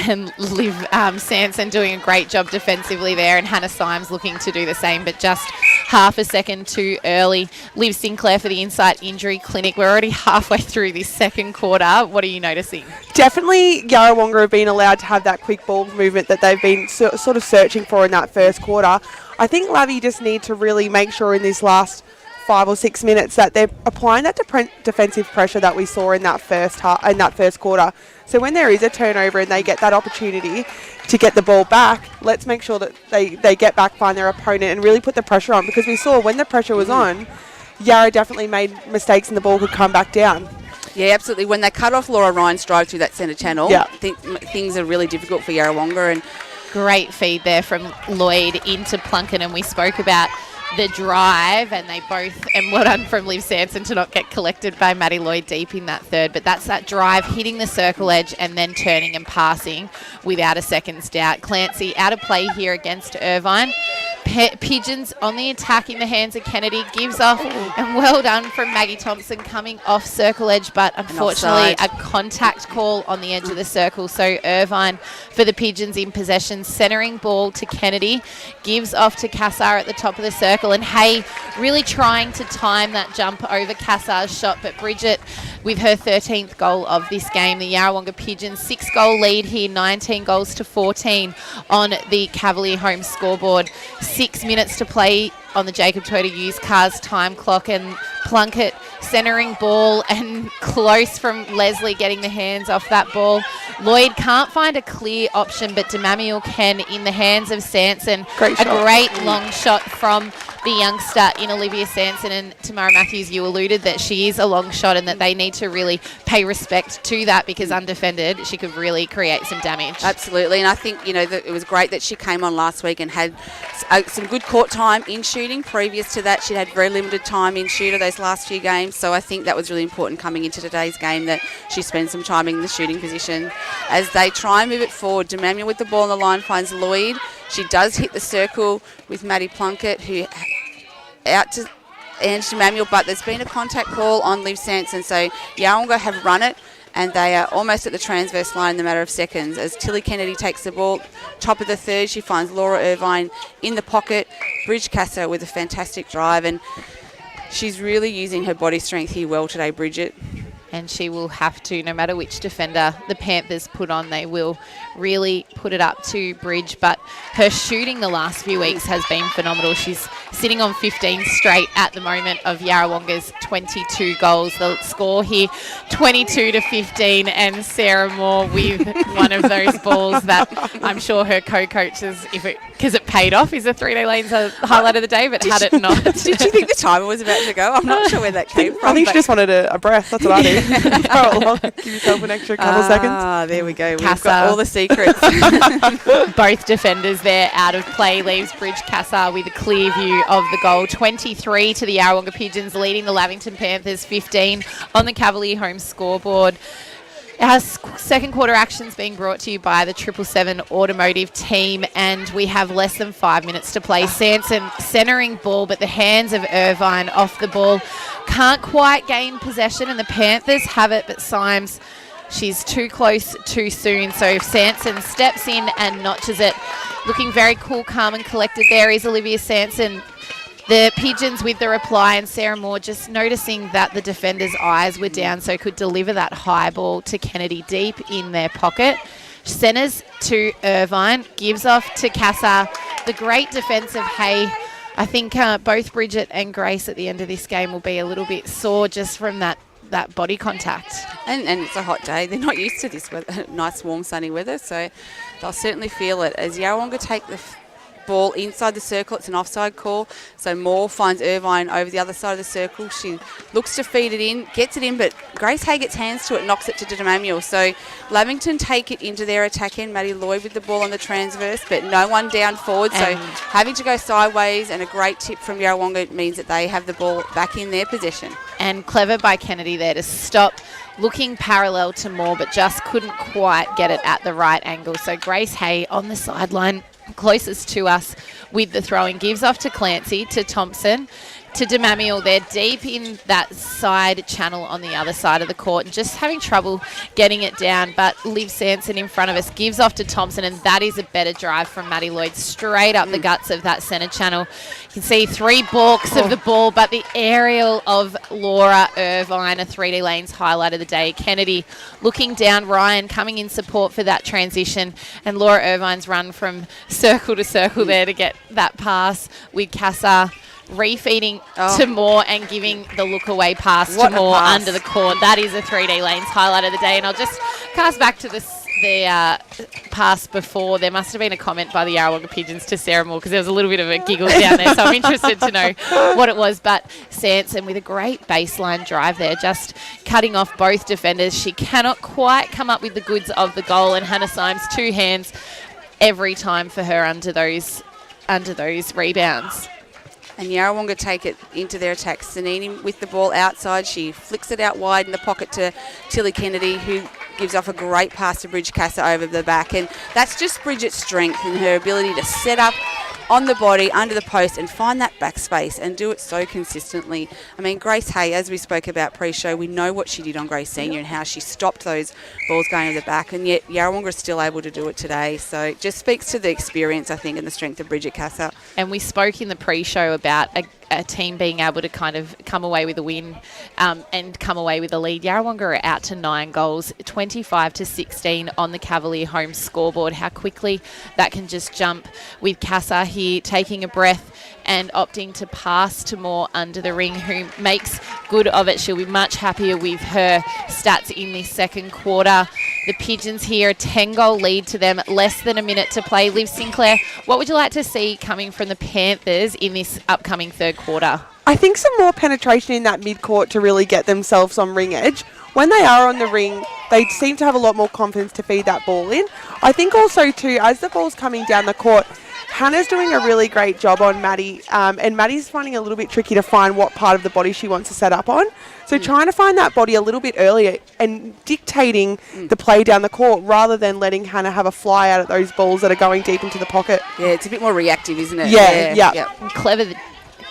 And Liv Sanson doing a great job defensively there, and Hannah Symes looking to do the same, but just half a second too early. Liv Sinclair for the Insight Injury Clinic. We're already halfway through this second quarter. What are you noticing? Definitely Yarrawonga have been allowed to have that quick ball movement that they've been sort of searching for in that first quarter. I think Lavi just need to really make sure in this last 5 or 6 minutes that they're applying that defensive pressure that we saw in that first quarter. So when there is a turnover and they get that opportunity to get the ball back, let's make sure that they get back, find their opponent, and really put the pressure on, because we saw when the pressure was on, Yarra definitely made mistakes and the ball could come back down. Yeah, absolutely. When they cut off Laura Ryan's drive through that centre channel, things are really difficult for Yarrawonga. And great feed there from Lloyd into Plunkett, and we spoke about the drive, and they both, and well done from Liv Sanson to not get collected by Maddie Lloyd deep in that third, but that's that drive hitting the circle edge and then turning and passing without a second's doubt. Clancy out of play here against Irvine. Pigeons on the attack in the hands of Kennedy, gives off, and well done from Maggie Thompson coming off circle edge, but unfortunately a contact call on the edge of the circle. So Irvine for the Pigeons in possession, centering ball to Kennedy, gives off to Cassar at the top of the circle, and Hay really trying to time that jump over Cassar's shot, but Bridget with her 13th goal of this game. The Yarrawonga Pigeons 6-goal lead here, 19 goals to 14 on the Cavalier home scoreboard. 6 minutes to play on the Jacob Toyota used cars time clock, and Plunkett centering ball, and close from Leslie getting the hands off that ball. Lloyd can't find a clear option, but DeMamuel can in the hands of Sanson. Great shot. A great long shot from the youngster in Olivia Sanson. And Tamara Matthews, you alluded that she is a long shot and that they need to really pay respect to that, because undefended she could really create some damage. Absolutely, and I think that it was great that she came on last week and had some good court time in shooting. Previous to that, she'd had very limited time in shooter those last few games, so I think that was really important coming into today's game that she spends some time in the shooting position. As they try and move it forward, DeManuel with the ball on the line finds Lloyd. She does hit the circle with Maddie Plunkett, who out to Ange DeManuel, but there's been a contact call on Liv Sanson, so Yarrawonga have run it and they are almost at the transverse line in the matter of seconds as Tilly Kennedy takes the ball. Top of the third, she finds Laura Irvine in the pocket. Bridge Casa with a fantastic drive, and she's really using her body strength here well today, Bridget. And she will have to, no matter which defender the Panthers put on, they will really put it up to Bridge. But her shooting the last few weeks has been phenomenal. She's sitting on 15 straight at the moment of Yarrawonga's 22 goals. The score here, 22-15, and Sarah Moore with one of those balls that I'm sure her co-coaches, because it paid off, is a 3-day lanes a highlight of the day, but had it not. Did you think the timer was about to go? I'm not sure where that came from. I think she just wanted a breath. That's what I did. Throw it along. Give yourself an extra couple seconds. Ah, there we go. We've got all the secrets. Both defenders there out of play, leaves Bridge Casa with a clear view of the goal. 23 to the Yarrawonga Pigeons, leading the Lavington Panthers 15 on the Cavalier home scoreboard. Our second quarter action's being brought to you by the 777 Automotive team, and we have less than 5 minutes to play. Sanson centering ball, but the hands of Irvine off the ball. Can't quite gain possession, and the Panthers have it, but Symes, she's too close too soon. So if Sanson steps in and notches it, looking very cool, calm and collected there is Olivia Sanson. The Pigeons with the reply, and Sarah Moore just noticing that the defender's eyes were down so could deliver that high ball to Kennedy deep in their pocket. Centres to Irvine, gives off to Casa. The great defence of Hay. I think both Bridget and Grace at the end of this game will be a little bit sore just from that body contact. And it's a hot day. They're not used to this weather, nice, warm, sunny weather, so they'll certainly feel it. As Yarrawonga take the ball inside the circle, it's an offside call, so Moore finds Irvine over the other side of the circle. She looks to feed it in, gets it in, but Grace Hay gets hands to it, knocks it to Demamuel. So Lavington take it into their attack end. Maddie Lloyd with the ball on the transverse, but no one down forward, so having to go sideways, and a great tip from Yarrawonga means that they have the ball back in their possession. And clever by Kennedy there to stop, looking parallel to Moore, but just couldn't quite get it at the right angle. So Grace Hay on the sideline, closest to us with the throwing, gives off to Clancy, to Thompson, to Demamuel. They're deep in that side channel on the other side of the court and just having trouble getting it down, but Liv Sanson in front of us gives off to Thompson, and that is a better drive from Maddie Lloyd straight up the guts of that centre channel. You can see 3 balks of the ball, but the aerial of Laura Irvine, a 3D lanes highlight of the day. Kennedy looking down, Ryan coming in support for that transition, and Laura Irvine's run from circle to circle there to get that pass with Casa refeeding to Moore and giving the look away pass to Moore under the court. That is a 3D lanes highlight of the day. And I'll just cast back to the pass before. There must have been a comment by the Yarrawonga Pigeons to Sarah Moore, because there was a little bit of a giggle down there, so I'm interested to know what it was. But Sanson with a great baseline drive there, just cutting off both defenders. She cannot quite come up with the goods of the goal, and Hannah Symes 2 hands every time for her under those rebounds. And Yarrawonga take it into their attack. Sanini with the ball outside. She flicks it out wide in the pocket to Tilly Kennedy, who gives off a great pass to Bridge Casa over the back. And that's just Bridget's strength and her ability to set up on the body, under the post, and find that back space and do it so consistently. I mean, Grace Hay, as we spoke about pre-show, we know what she did on Grace Senior and how she stopped those balls going over the back, and yet Yarrawonga is still able to do it today. So it just speaks to the experience, I think, and the strength of Bridget Casa. And we spoke in the pre-show about a team being able to kind of come away with a win and come away with a lead. Yarrawonga are out to 9 goals, 25-16 on the Cavalier home scoreboard. How quickly that can just jump, with Casa here taking a breath and opting to pass to Moore under the ring, who makes good of it. She'll be much happier with her stats in this second quarter. The Pigeons here, a 10-goal lead to them, less than a minute to play. Liv Sinclair, what would you like to see coming from the Panthers in this upcoming third quarter? I think some more penetration in that mid-court to really get themselves on ring edge. When they are on the ring, they seem to have a lot more confidence to feed that ball in. I think also, too, as the ball's coming down the court, Hannah's doing a really great job on Maddie, and Maddie's finding it a little bit tricky to find what part of the body she wants to set up on. So trying to find that body a little bit earlier and dictating the play down the court rather than letting Hannah have a fly out at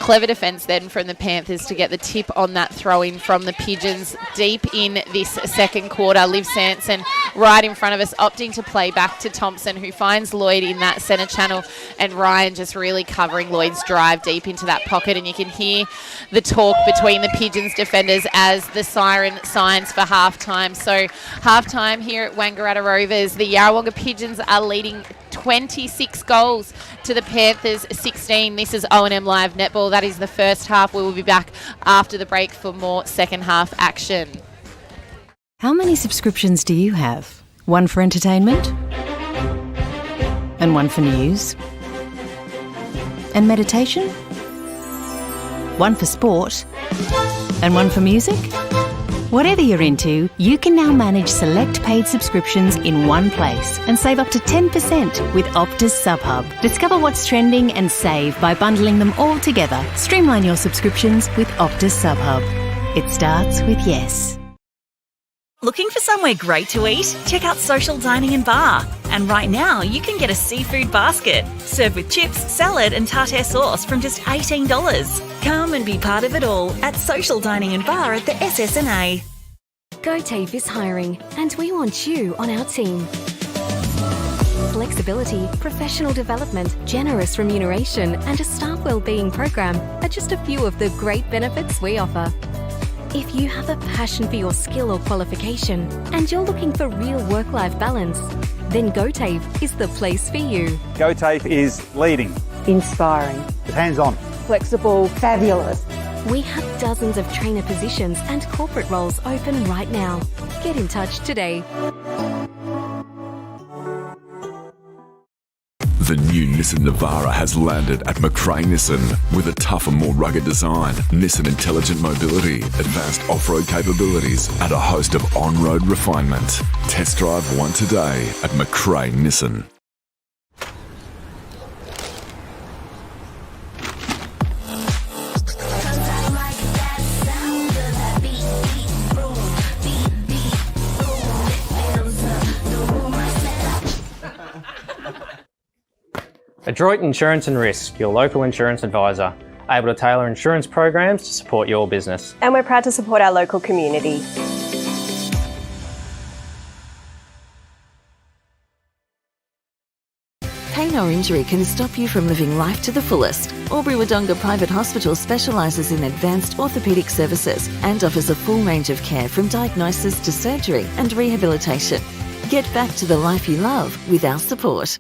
Clever defence then from the Panthers to get the tip on that throw-in from the Pigeons deep in this second quarter. Liv Sanson right in front of us, opting to play back to Thompson, who finds Lloyd in that centre channel, and Ryan just really covering Lloyd's drive deep into that pocket. And you can hear the talk between the Pigeons defenders as the siren signs for halftime. So halftime here at Wangaratta Rovers, the Yarrawonga Pigeons are leading 26 goals to the Panthers 16. This is O&M Live Netball. That is the first half. We will be back after the break for more second half action. How many subscriptions do you have? One for entertainment? And one for news? And meditation? One for sport? And one for music? Whatever you're into, you can now manage select paid subscriptions in one place and save up to 10% with Optus SubHub. Discover what's trending and save by bundling them all together. Streamline your subscriptions with Optus SubHub. It starts with yes. Looking for somewhere great to eat? Check out Social Dining and Bar. And right now, you can get a seafood basket served with chips, salad and tartare sauce from just $18. Come and be part of it all at Social Dining and Bar at the SS&A. GoTafe is hiring, and we want you on our team. Flexibility, professional development, generous remuneration and a staff wellbeing program are just a few of the great benefits we offer. If you have a passion for your skill or qualification and you're looking for real work-life balance, then GoTafe is the place for you. GoTafe is leading, Inspiring. hands-on, Flexible. Fabulous. We have dozens of trainer positions and corporate roles open right now. Get in touch today. The new Nissan Navara has landed at McRae Nissan with a tougher, more rugged design, Nissan intelligent mobility, advanced off-road capabilities, and a host of on-road refinement. Test drive one today at McRae Nissan. Adroit Insurance and Risk, your local insurance advisor, able to tailor insurance programs to support your business. And we're proud to support our local community. Pain or injury can stop you from living life to the fullest. Albury-Wodonga Private Hospital specialises in advanced orthopaedic services and offers a full range of care from diagnosis to surgery and rehabilitation. Get back to the life you love with our support.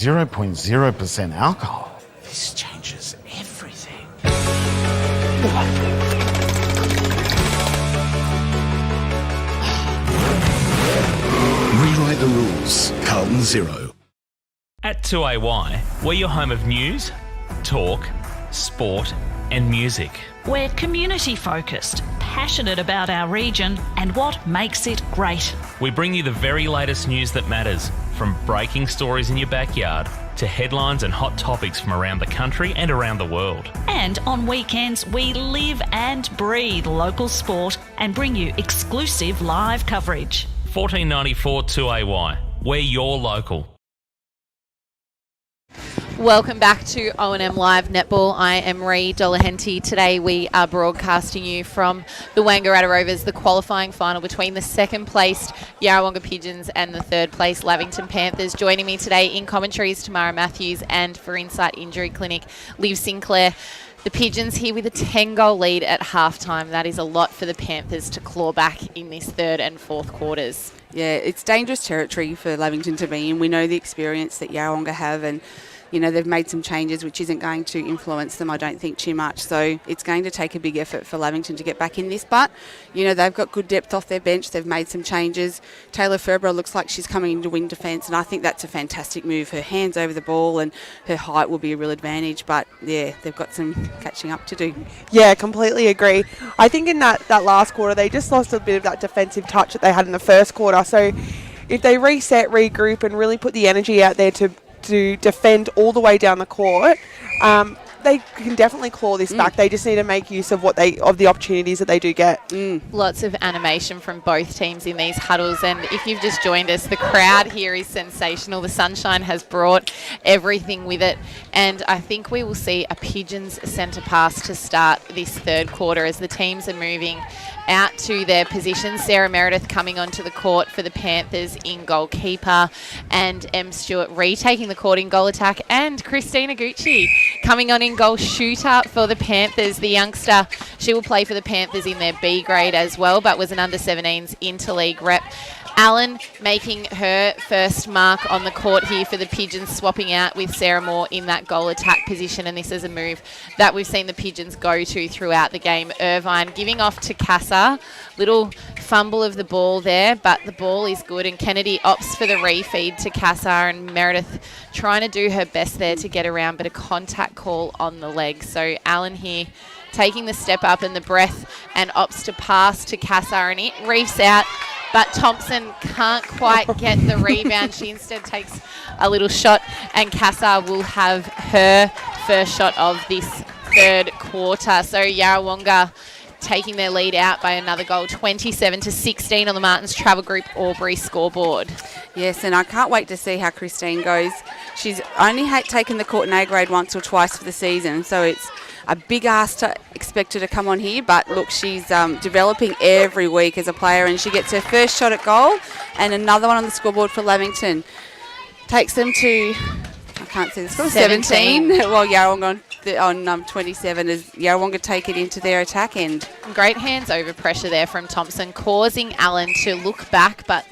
Zero 0.0% alcohol. This changes everything. Rewrite the rules. Carlton Zero. At 2AY, we're your home of news, talk, sport and music. We're community focused, passionate about our region and what makes it great. We bring you the very latest news that matters, from breaking stories in your backyard to headlines and hot topics from around the country and around the world. And on weekends, we live and breathe local sport and bring you exclusive live coverage. 1494 2AY, we're your local. Welcome back to O&M Live Netball. I am Ree Dolahenti. Today we are broadcasting you from the Wangaratta Rovers, the qualifying final between the second placed Yarrawonga Pigeons and the third placed Lavington Panthers. Joining me today in commentary is Tamara Matthews, and for Insight Injury Clinic, Liv Sinclair. The Pigeons here with a 10-goal lead at halftime. That is a lot for the Panthers to claw back in this third and fourth quarters. Yeah, it's dangerous territory for Lavington to be in. We know the experience that Yarrawonga have, and you know, they've made some changes which isn't going to influence them, I don't think, too much. So it's going to take a big effort for Lavington to get back in this. But, you know, they've got good depth off their bench. They've made some changes. Taylor Ferborough looks like she's coming in to win defence, and I think that's a fantastic move. Her hands over the ball and her height will be a real advantage. But, yeah, they've got some catching up to do. Yeah, completely agree. I think in that last quarter, they just lost a bit of that defensive touch that they had in the first quarter. So if they reset, regroup, and really put the energy out there to defend all the way down the court, they can definitely claw this back. They just need to make use of the opportunities that they do get. Lots of animation from both teams in these huddles, and if you've just joined us, the crowd here is sensational. The sunshine has brought everything with it, and I think we will see a Pigeons centre pass to start this third quarter as the teams are moving out to their positions. Sarah Meredith coming onto the court for the Panthers in goalkeeper, and M. Stewart retaking the court in goal attack, and Christina Gucci coming on in goal shooter for the Panthers. The youngster, she will play for the Panthers in their B grade as well, but was an under-17s interleague rep. Allen making her first mark on the court here for the Pigeons, swapping out with Sarah Moore in that goal attack position, and this is a move that we've seen the Pigeons go to throughout the game. Irvine giving off to Casa. Little fumble of the ball there, but the ball is good, and Kennedy opts for the refeed to Casa, and Meredith trying to do her best there to get around, but a contact call on the leg. So Allen here taking the step up and the breath and opts to pass to Casa, and it reefs out, but Thompson can't quite get the rebound. She instead takes a little shot, and Casa will have her first shot of this third quarter. So Yarrawonga taking their lead out by another goal, 27-16 on the Martins Travel Group Albury scoreboard. Yes, and I can't wait to see how Christine goes. She's only taken the court in A grade once or twice for the season, so it's a big ask to expect her to come on here, but look, she's developing every week as a player, and she gets her first shot at goal and another one on the scoreboard for Lamington. Takes them to, I can't see the score, 17. Well, Yarrawonga on 27 as Yarrawonga take it into their attack end. Great hands over pressure there from Thompson, causing Allen to look back, but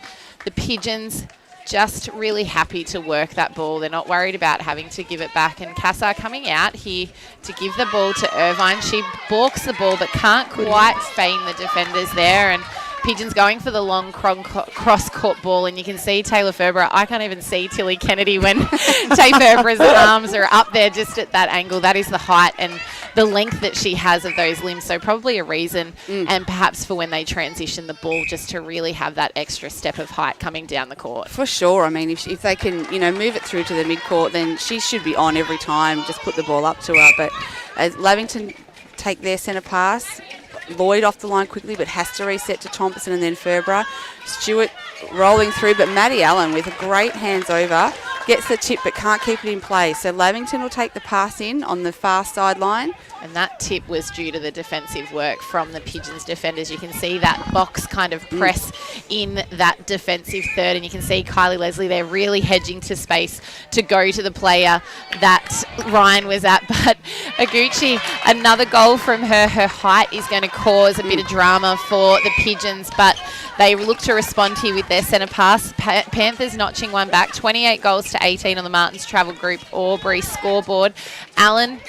the Pigeons just really happy to work that ball. They're not worried about having to give it back. And Casa coming out here to give the ball to Irvine. She balks the ball but can't quite feign the defenders there. And Pigeons going for the long cross-court ball, and you can see Taylor Ferber. I can't even see Tilly Kennedy when Tay Ferber's arms are up there just at that angle. That is the height and the length that she has of those limbs. So probably a reason, and perhaps for when they transition the ball, just to really have that extra step of height coming down the court. For sure. I mean, if they can, move it through to the mid-court, then she should be on every time. Just put the ball up to her. But as Lavington take their centre pass, Lloyd off the line quickly, but has to reset to Thompson and then Ferber. Stewart rolling through, but Maddie Allen with a great hands over gets the tip but can't keep it in play. So Lavington will take the pass in on the far sideline. And that tip was due to the defensive work from the Pigeons defenders. You can see that box kind of press in that defensive third, and you can see Kylie Leslie there really hedging to space to go to the player that Ryan was at. But Aguchi, another goal from her. Her height is going to cause a bit of drama for the Pigeons, but they look to respond here with their centre pass. Panthers notching one back, 28 goals to 18 on the Martins Travel Group Albury scoreboard. Allen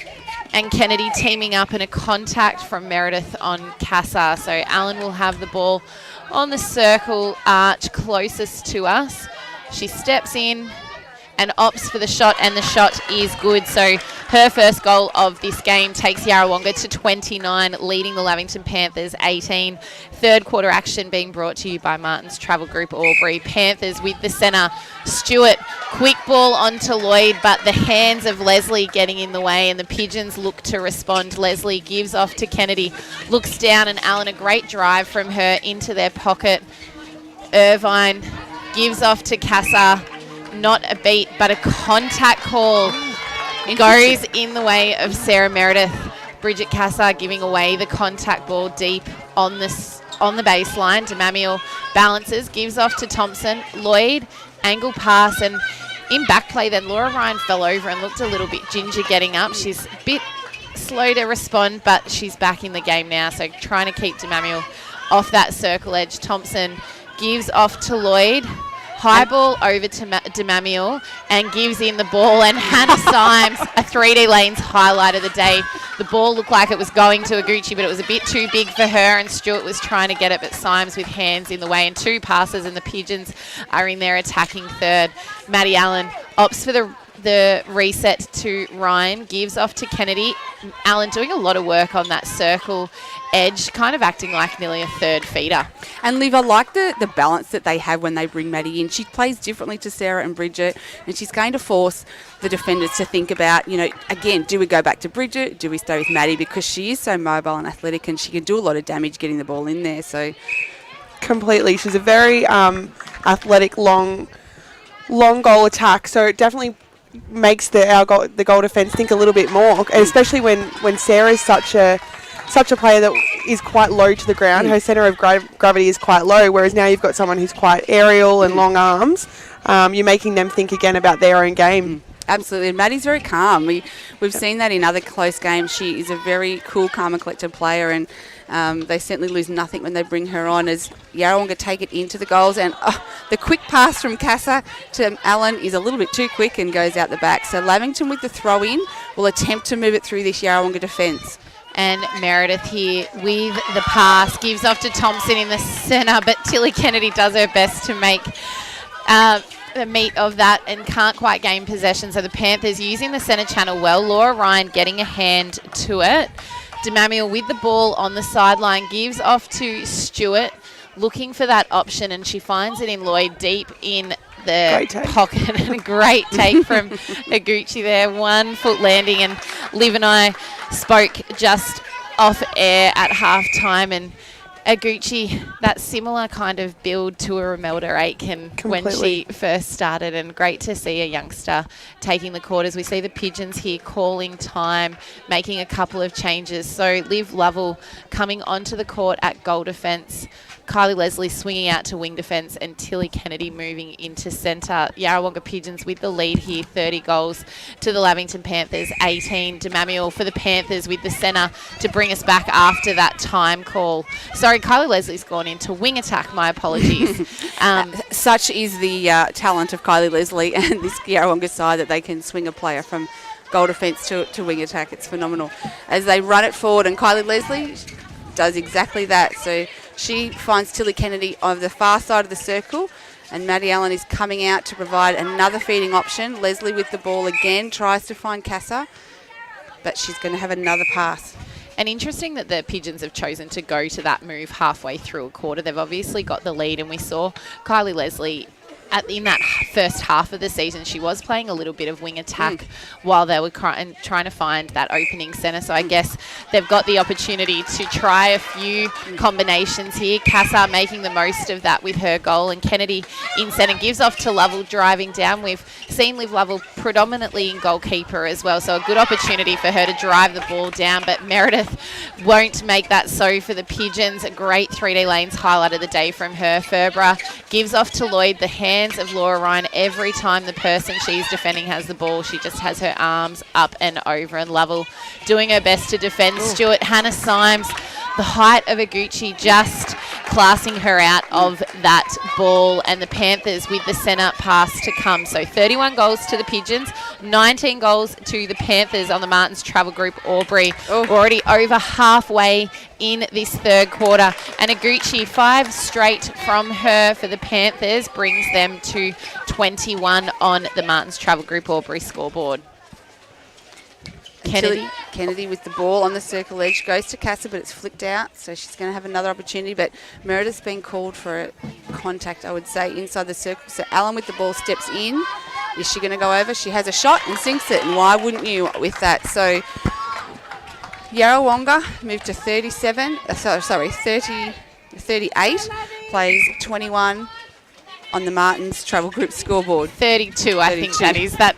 and Kennedy teaming up, in a contact from Meredith on Casa. So Allen will have the ball on the circle arch closest to us. She steps in and opts for the shot, and the shot is good. So her first goal of this game takes Yarrawonga to 29, leading the Lavington Panthers 18. Third quarter action being brought to you by Martins Travel Group Albury. Panthers with the centre, Stewart, quick ball onto Lloyd, but the hands of Leslie getting in the way, and the Pigeons look to respond. Leslie gives off to Kennedy, looks down, and Allen, a great drive from her into their pocket. Irvine gives off to Casa. Not a beat, but a contact call goes in the way of Sarah Meredith. Bridget Casa giving away the contact ball deep on the baseline. DeMamiel balances, gives off to Thompson. Lloyd, angle pass, and in back play then Laura Ryan fell over and looked a little bit ginger getting up. She's a bit slow to respond, but she's back in the game now, so trying to keep DeMamiel off that circle edge. Thompson gives off to Lloyd. High ball over to DeMamiel and gives in the ball, and Hannah Symes, a 3D lanes highlight of the day. The ball looked like it was going to Aguchi, but it was a bit too big for her, and Stewart was trying to get it, but Symes with hands in the way, and two passes, and the Pigeons are in their attacking third. Maddie Allen opts for the the reset to Ryan, gives off to Kennedy. Alan doing a lot of work on that circle edge, kind of acting like nearly a third feeder. And Liv, I like the balance that they have when they bring Maddie in. She plays differently to Sarah and Bridget, and she's going to force the defenders to think about, again, do we go back to Bridget? Do we stay with Maddie? Because she is so mobile and athletic, and she can do a lot of damage getting the ball in there. So completely. She's a very athletic, long goal attack, so it definitely makes the goal defence think a little bit more, especially when Sarah's such a player that is quite low to the ground. Her centre of gravity is quite low, whereas now you've got someone who's quite aerial and long arms. You're making them think again about their own game. Absolutely. And Maddie's very calm. We've seen that in other close games. She is a very cool, calm and collected player, and they certainly lose nothing when they bring her on as Yarrawonga take it into the goals. And the quick pass from Casa to Allen is a little bit too quick and goes out the back. So Lavington with the throw-in will attempt to move it through this Yarrawonga defence. And Meredith here with the pass, gives off to Thompson in the centre, but Tilly Kennedy does her best to make the meat of that and can't quite gain possession. So the Panthers using the centre channel well. Laura Ryan getting a hand to it. DeMamiel with the ball on the sideline, gives off to Stewart, looking for that option, and she finds it in Lloyd deep in the pocket. And a great take from Aguchi there. 1 foot landing, and Liv and I spoke just off air at half time, and Aguchi, that similar kind of build to a Romelda Aitken when she first started, and great to see a youngster taking the quarters. We see the Pigeons here calling time, making a couple of changes. So Liv Lovell coming onto the court at goal defence, Kylie Leslie swinging out to wing defence, and Tilly Kennedy moving into centre. Yarrawonga Pigeons with the lead here, 30 goals to the Lavington Panthers, 18. DeMamiel for the Panthers with the centre to bring us back after that time call. Sorry, Kylie Leslie's gone into wing attack, my apologies. Such is the talent of Kylie Leslie and this Yarrawonga side that they can swing a player from goal defence to wing attack. It's phenomenal. As they run it forward, and Kylie Leslie does exactly that. So she finds Tilly Kennedy on the far side of the circle, and Maddie Allen is coming out to provide another feeding option. Leslie with the ball again, tries to find Casa, but she's going to have another pass. And interesting that the Pigeons have chosen to go to that move halfway through a quarter. They've obviously got the lead, and we saw Kylie Leslie in that first half of the season, she was playing a little bit of wing attack while they were trying to find that opening centre. So I guess they've got the opportunity to try a few combinations here. Casa making the most of that with her goal, and Kennedy in centre gives off to Lovell driving down. We've seen Liv Lovell predominantly in goalkeeper as well, so a good opportunity for her to drive the ball down, but Meredith won't make that so for the Pigeons. A great 3D lanes highlight of the day from her. Ferbra gives off to Lloyd, the hands of Laura Ryan. Every time the person she's defending has the ball, she just has her arms up and over, and Lovell doing her best to defend. Stewart, Hannah Symes, the height of Aguchi just classing her out of that ball, and the Panthers with the centre pass to come. So 31 goals to the Pigeons, 19 goals to the Panthers on the Martins Travel Group Albury. Already over halfway in this third quarter, and Aguchi 5 straight from her for the Panthers brings them to 21 on the Martins Travel Group Albury scoreboard. Kennedy with the ball on the circle edge goes to Casa, but it's flicked out, so she's going to have another opportunity. But Meredith's been called for a contact, I would say, inside the circle. So Allen with the ball steps in. Is she going to go over? She has a shot and sinks it, and why wouldn't you with that? So Yarrawonga moved to 38, plays 21 on the Martins Travel Group scoreboard. 32, I think that is. That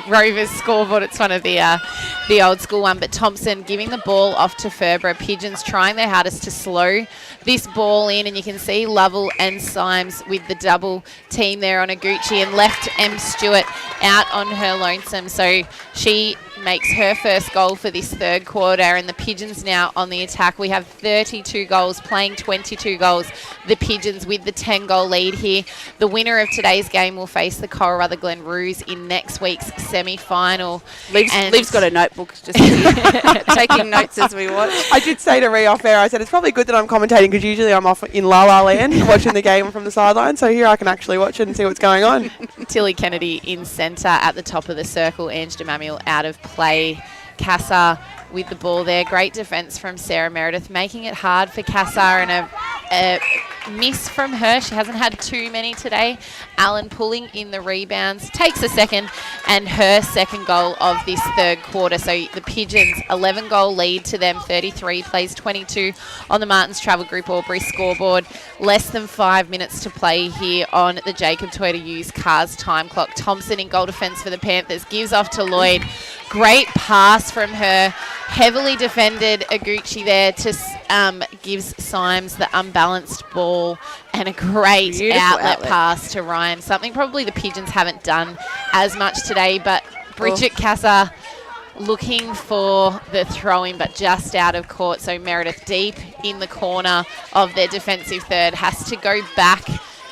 Rovers scoreboard, it's one of the old school one. But Thompson giving the ball off to Ferbra. Pigeons trying their hardest to slow this ball in, and you can see Lovell and Symes with the double team there on Aguchi, and left M. Stewart out on her lonesome. So she makes her first goal for this third quarter, and the Pigeons now on the attack. We have 32 goals, playing 22 goals. The Pigeons with the 10-goal lead here. The winner of today's game will face the Coral Rutherglen Roos in next week's semi-final. Liv's got a notebook just taking notes as we watch. I did say to Rhea off air, I said it's probably good that I'm commentating because usually I'm off in La La Land watching the game from the sideline, so here I can actually watch it and see what's going on. Tilly Kennedy in centre at the top of the circle. Ange DeMamuel out of play. Cassar with the ball there. Great defence from Sarah Meredith, making it hard for Cassar, and a miss from her. She hasn't had too many today. Allen pulling in the rebounds, takes a second, and her second goal of this third quarter. So the Pigeons, 11-goal lead to them, 33, plays 22 on the Martins Travel Group Albury scoreboard. Less than 5 minutes to play here on the Jacob Toyota used cars time clock. Thompson in goal defence for the Panthers, gives off to Lloyd. Great pass from her. Heavily defended Aguchi there to gives Symes the unbalanced ball, and a great outlet pass to Ryan. Something probably the Pigeons haven't done as much today, but Bridget Cassar looking for the throw-in, but just out of court. So Meredith deep in the corner of their defensive third, has to go back.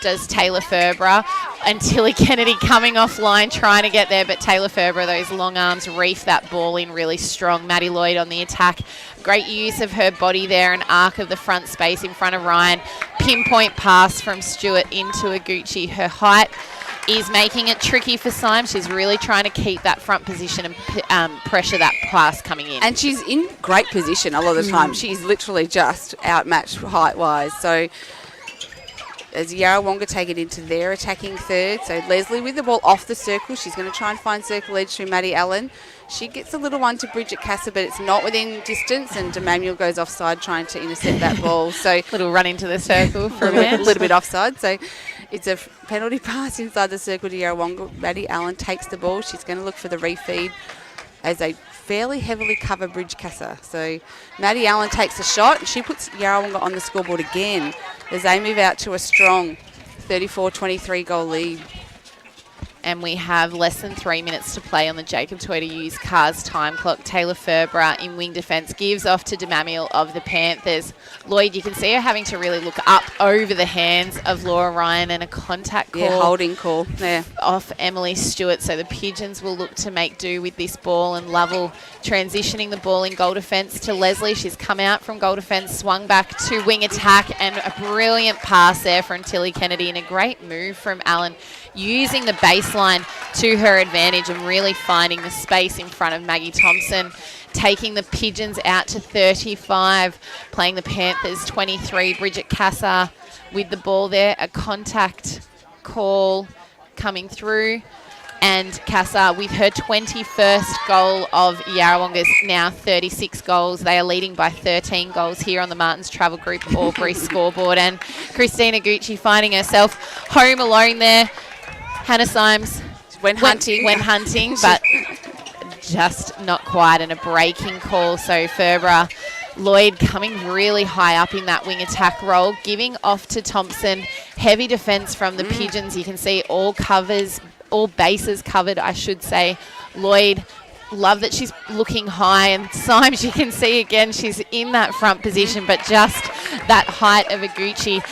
Does Taylor Ferbra, and Tilly Kennedy coming offline trying to get there, but Taylor Ferbra, those long arms, reef that ball in really strong. Maddie Lloyd on the attack. Great use of her body there, an arc of the front space in front of Ryan. Pinpoint pass from Stewart into Aguchi. Her height is making it tricky for Symes. She's really trying to keep that front position and pressure that pass coming in. And she's in great position a lot of the time. She's literally just outmatched height-wise. So as Yarrawonga take it into their attacking third. So Leslie with the ball off the circle. She's going to try and find circle edge through Maddie Allen. She gets a little one to Bridget Cassar, but it's not within distance, and DeManuel goes offside trying to intercept that ball. So little run into the circle for a little bit offside. So it's a penalty pass inside the circle to Yarrawonga. Maddie Allen takes the ball. She's going to look for the refeed as they fairly heavily cover Bridge Cassar. So Maddie Allen takes a shot, and she puts Yarrawonga on the scoreboard again as they move out to a strong 34-23 goal lead. And we have less than 3 minutes to play on the Jacob Toyota used cars time clock. Taylor Ferbra in wing defence gives off to DeMamuel of the Panthers. Lloyd, you can see her having to really look up over the hands of Laura Ryan, and a contact call. Yeah, holding call there. Off Emily Stewart. So the Pigeons will look to make do with this ball, and Lovell transitioning the ball in goal defence to Leslie. She's come out from goal defence, swung back to wing attack, and a brilliant pass there from Tilly Kennedy, and a great move from Allen, using the baseline to her advantage and really finding the space in front of Maggie Thompson, taking the Pigeons out to 35, playing the Panthers 23. Bridget Cassar with the ball there, a contact call coming through, and Cassar with her 21st goal of Yarrawonga's now 36 goals. They are leading by 13 goals here on the Martins Travel Group Albury scoreboard, and Christina Gucci finding herself home alone there. Hannah Symes went hunting, but just not quite, and a breaking call. So Ferbra, Lloyd coming really high up in that wing attack role, giving off to Thompson. Heavy defence from the Pigeons. You can see all bases covered, I should say. Lloyd, love that she's looking high, and Symes, you can see again, she's in that front position, but just that height of Aguchi.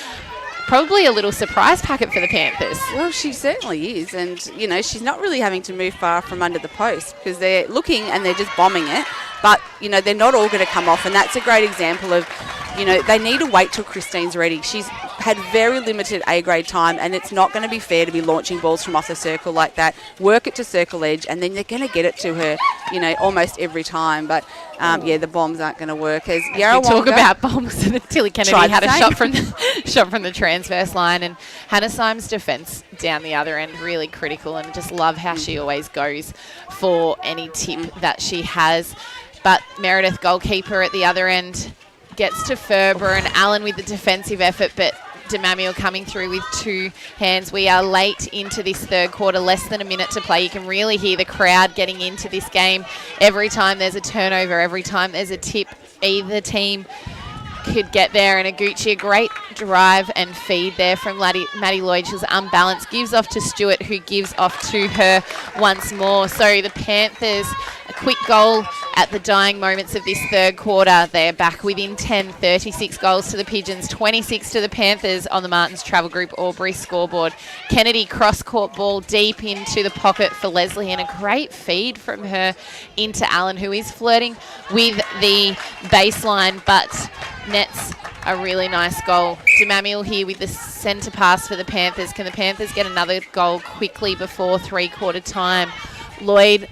Probably a little surprise packet for the Panthers. Well, she certainly is, and you know, she's not really having to move far from under the post because they're looking and they're just bombing it, but you know, they're not all going to come off, and that's a great example of, you know, they need to wait till Christine's ready. She's had very limited A-grade time, and it's not going to be fair to be launching balls from off the circle like that. Work it to circle edge, and then they're going to get it to her, you know, almost every time. But yeah, the bombs aren't going to work. As Yarrawonga, we talk about bombs, and Tilly Kennedy had a shot from the transverse line, and Hannah Symes' defence down the other end really critical, and just love how she always goes for any tip that she has. But Meredith, goalkeeper at the other end, gets to Ferber, and Allen with the defensive effort, but DeMamuel coming through with two hands. We are late into this third quarter, less than a minute to play. You can really hear the crowd getting into this game. Every time there's a turnover, every time there's a tip, either team could get there. And Aguchi, a great drive and feed there from Maddie Lloyd. She was unbalanced, gives off to Stewart, who gives off to her once more. So the Panthers quick goal at the dying moments of this third quarter. They're back within 10, 36 goals to the Pigeons, 26 to the Panthers on the Martins Travel Group Albury scoreboard. Kennedy cross-court ball deep into the pocket for Leslie, and a great feed from her into Allen, who is flirting with the baseline, but nets a really nice goal. Demamiel here with the centre pass for the Panthers. Can the Panthers get another goal quickly before three-quarter time? Lloyd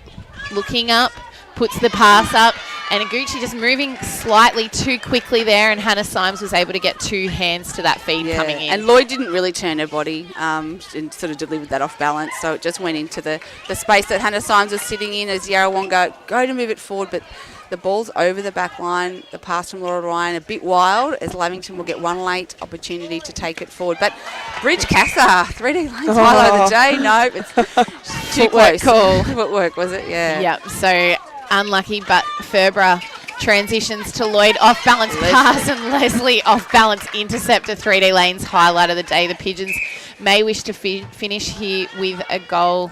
looking up, puts the pass up, and Iguchi just moving slightly too quickly there, and Hannah Symes was able to get two hands to that feed coming in. And Lloyd didn't really turn her body and sort of delivered that off balance, so it just went into the space that Hannah Symes was sitting in as Yarrawonga go to move it forward, but the ball's over the back line. The pass from Laura Ryan a bit wild, as Lavington will get one late opportunity to take it forward. But Bridge Casa, 3D lanes highlight of the day. No, it's too close. Call. Footwork, was it? Yeah. Yep, so unlucky, but Ferbra transitions to Lloyd, off balance pass, and Leslie off balance intercept, a 3D lanes highlight of the day. The Pigeons may wish to finish here with a goal.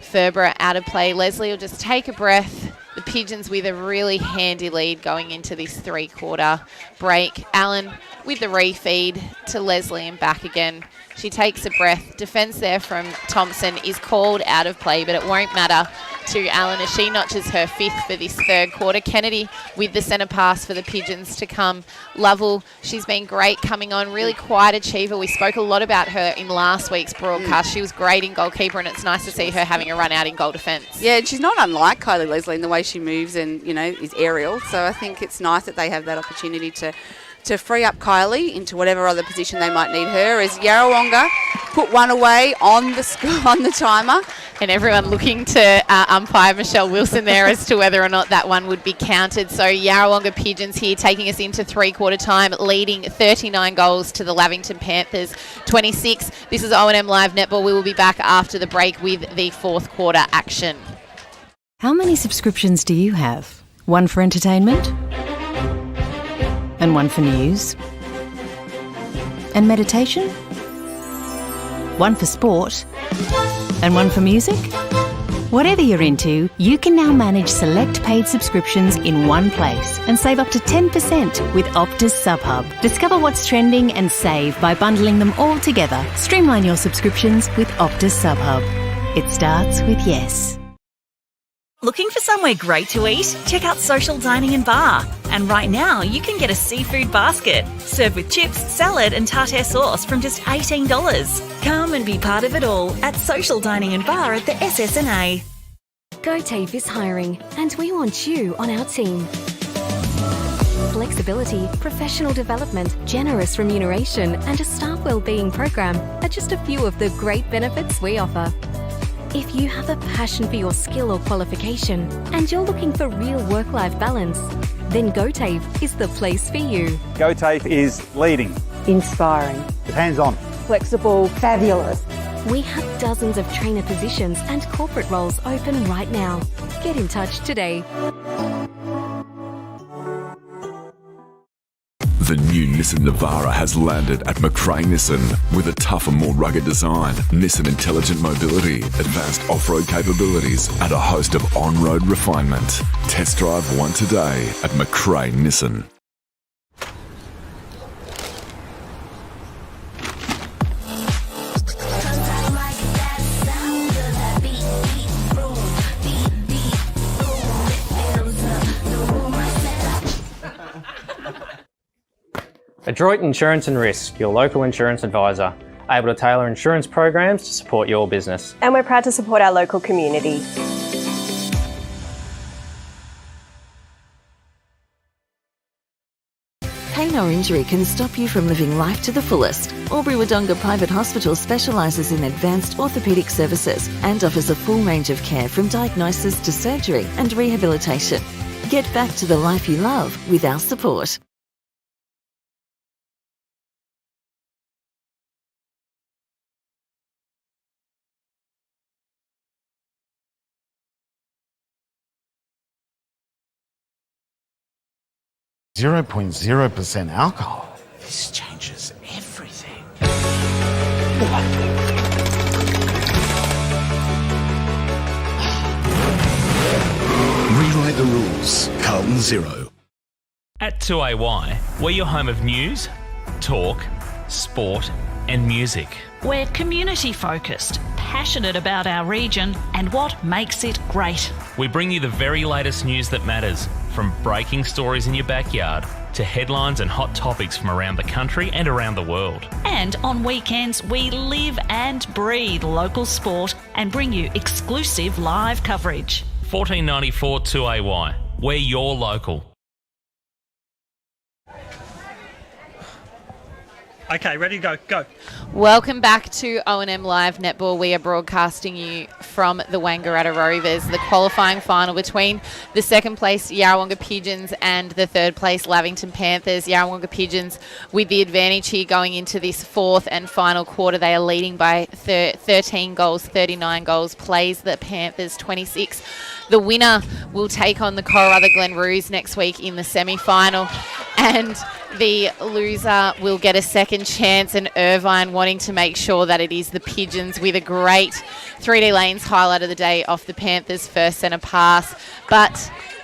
Ferbra out of play. Leslie will just take a breath. The Pigeons with a really handy lead going into this three-quarter break. Allen with the refeed to Leslie and back again. She takes a breath. Defence there from Thompson is called out of play, but it won't matter to Allen as she notches her fifth for this third quarter. Kennedy with the centre pass for the Pigeons to come. Lovell, she's been great coming on, really quiet achiever. We spoke a lot about her in last week's broadcast. She was great in goalkeeper, and it's nice to see her having a run out in goal defence. Yeah, and she's not unlike Kylie Leslie in the way she moves and, is aerial. So I think it's nice that they have that opportunity to free up Kylie into whatever other position they might need her, as Yarrawonga put one away on the timer. And everyone looking to umpire Michelle Wilson there as to whether or not that one would be counted. So Yarrawonga Pigeons here taking us into three-quarter time, leading 39 goals to the Lavington Panthers 26. This is O&M Live Netball. We will be back after the break with the fourth quarter action. How many subscriptions do you have? One for entertainment? And one for news? And meditation? One for sport? And one for music? Whatever you're into, you can now manage select paid subscriptions in one place and save up to 10% with Optus SubHub. Discover what's trending and save by bundling them all together. Streamline your subscriptions with Optus SubHub. It starts with yes. Looking for somewhere great to eat? Check out Social Dining and Bar. And right now, you can get a seafood basket, served with chips, salad and tartare sauce from just $18. Come and be part of it all at Social Dining and Bar at the SS&A. GoTafe is hiring, and we want you on our team. Flexibility, professional development, generous remuneration and a staff wellbeing program are just a few of the great benefits we offer. If you have a passion for your skill or qualification and you're looking for real work-life balance, then GoTafe is the place for you. GoTafe is leading, Inspiring. hands-on, Flexible. Fabulous. We have dozens of trainer positions and corporate roles open right now. Get in touch today. The new Nissan Navara has landed at McRae Nissan with a tougher, more rugged design, Nissan intelligent mobility, advanced off-road capabilities, and a host of on-road refinement. Test drive one today at McRae Nissan. Adroit Insurance and Risk, your local insurance advisor, able to tailor insurance programs to support your business. And we're proud to support our local community. Pain or injury can stop you from living life to the fullest. Albury Wodonga Private Hospital specialises in advanced orthopaedic services and offers a full range of care from diagnosis to surgery and rehabilitation. Get back to the life you love with our support. .0% alcohol. This changes everything. the rules. Carlton 0. At 2AY, we're your home of news, talk, sport and music. We're community focused, passionate about our region and what makes it great. We bring you the very latest news that matters, from breaking stories in your backyard to headlines and hot topics from around the country and around the world. And on weekends, we live and breathe local sport and bring you exclusive live coverage. 1494 2AY, we're your local. Okay, ready to go. Go. Welcome back to O&M Live Netball. We are broadcasting you from the Wangaratta Rovers, the qualifying final between the second place Yarrawonga Pigeons and the third place Lavington Panthers. Yarrawonga Pigeons with the advantage here going into this fourth and final quarter. They are leading by 13 goals, 39 goals, plays the Panthers 26. The winner will take on the Corrother Glen Roos next week in the semi-final, and the loser will get a second chance, and Irvine wanting to make sure that it is the Pigeons with a great 3D Lanes highlight of the day off the Panthers' first centre pass. But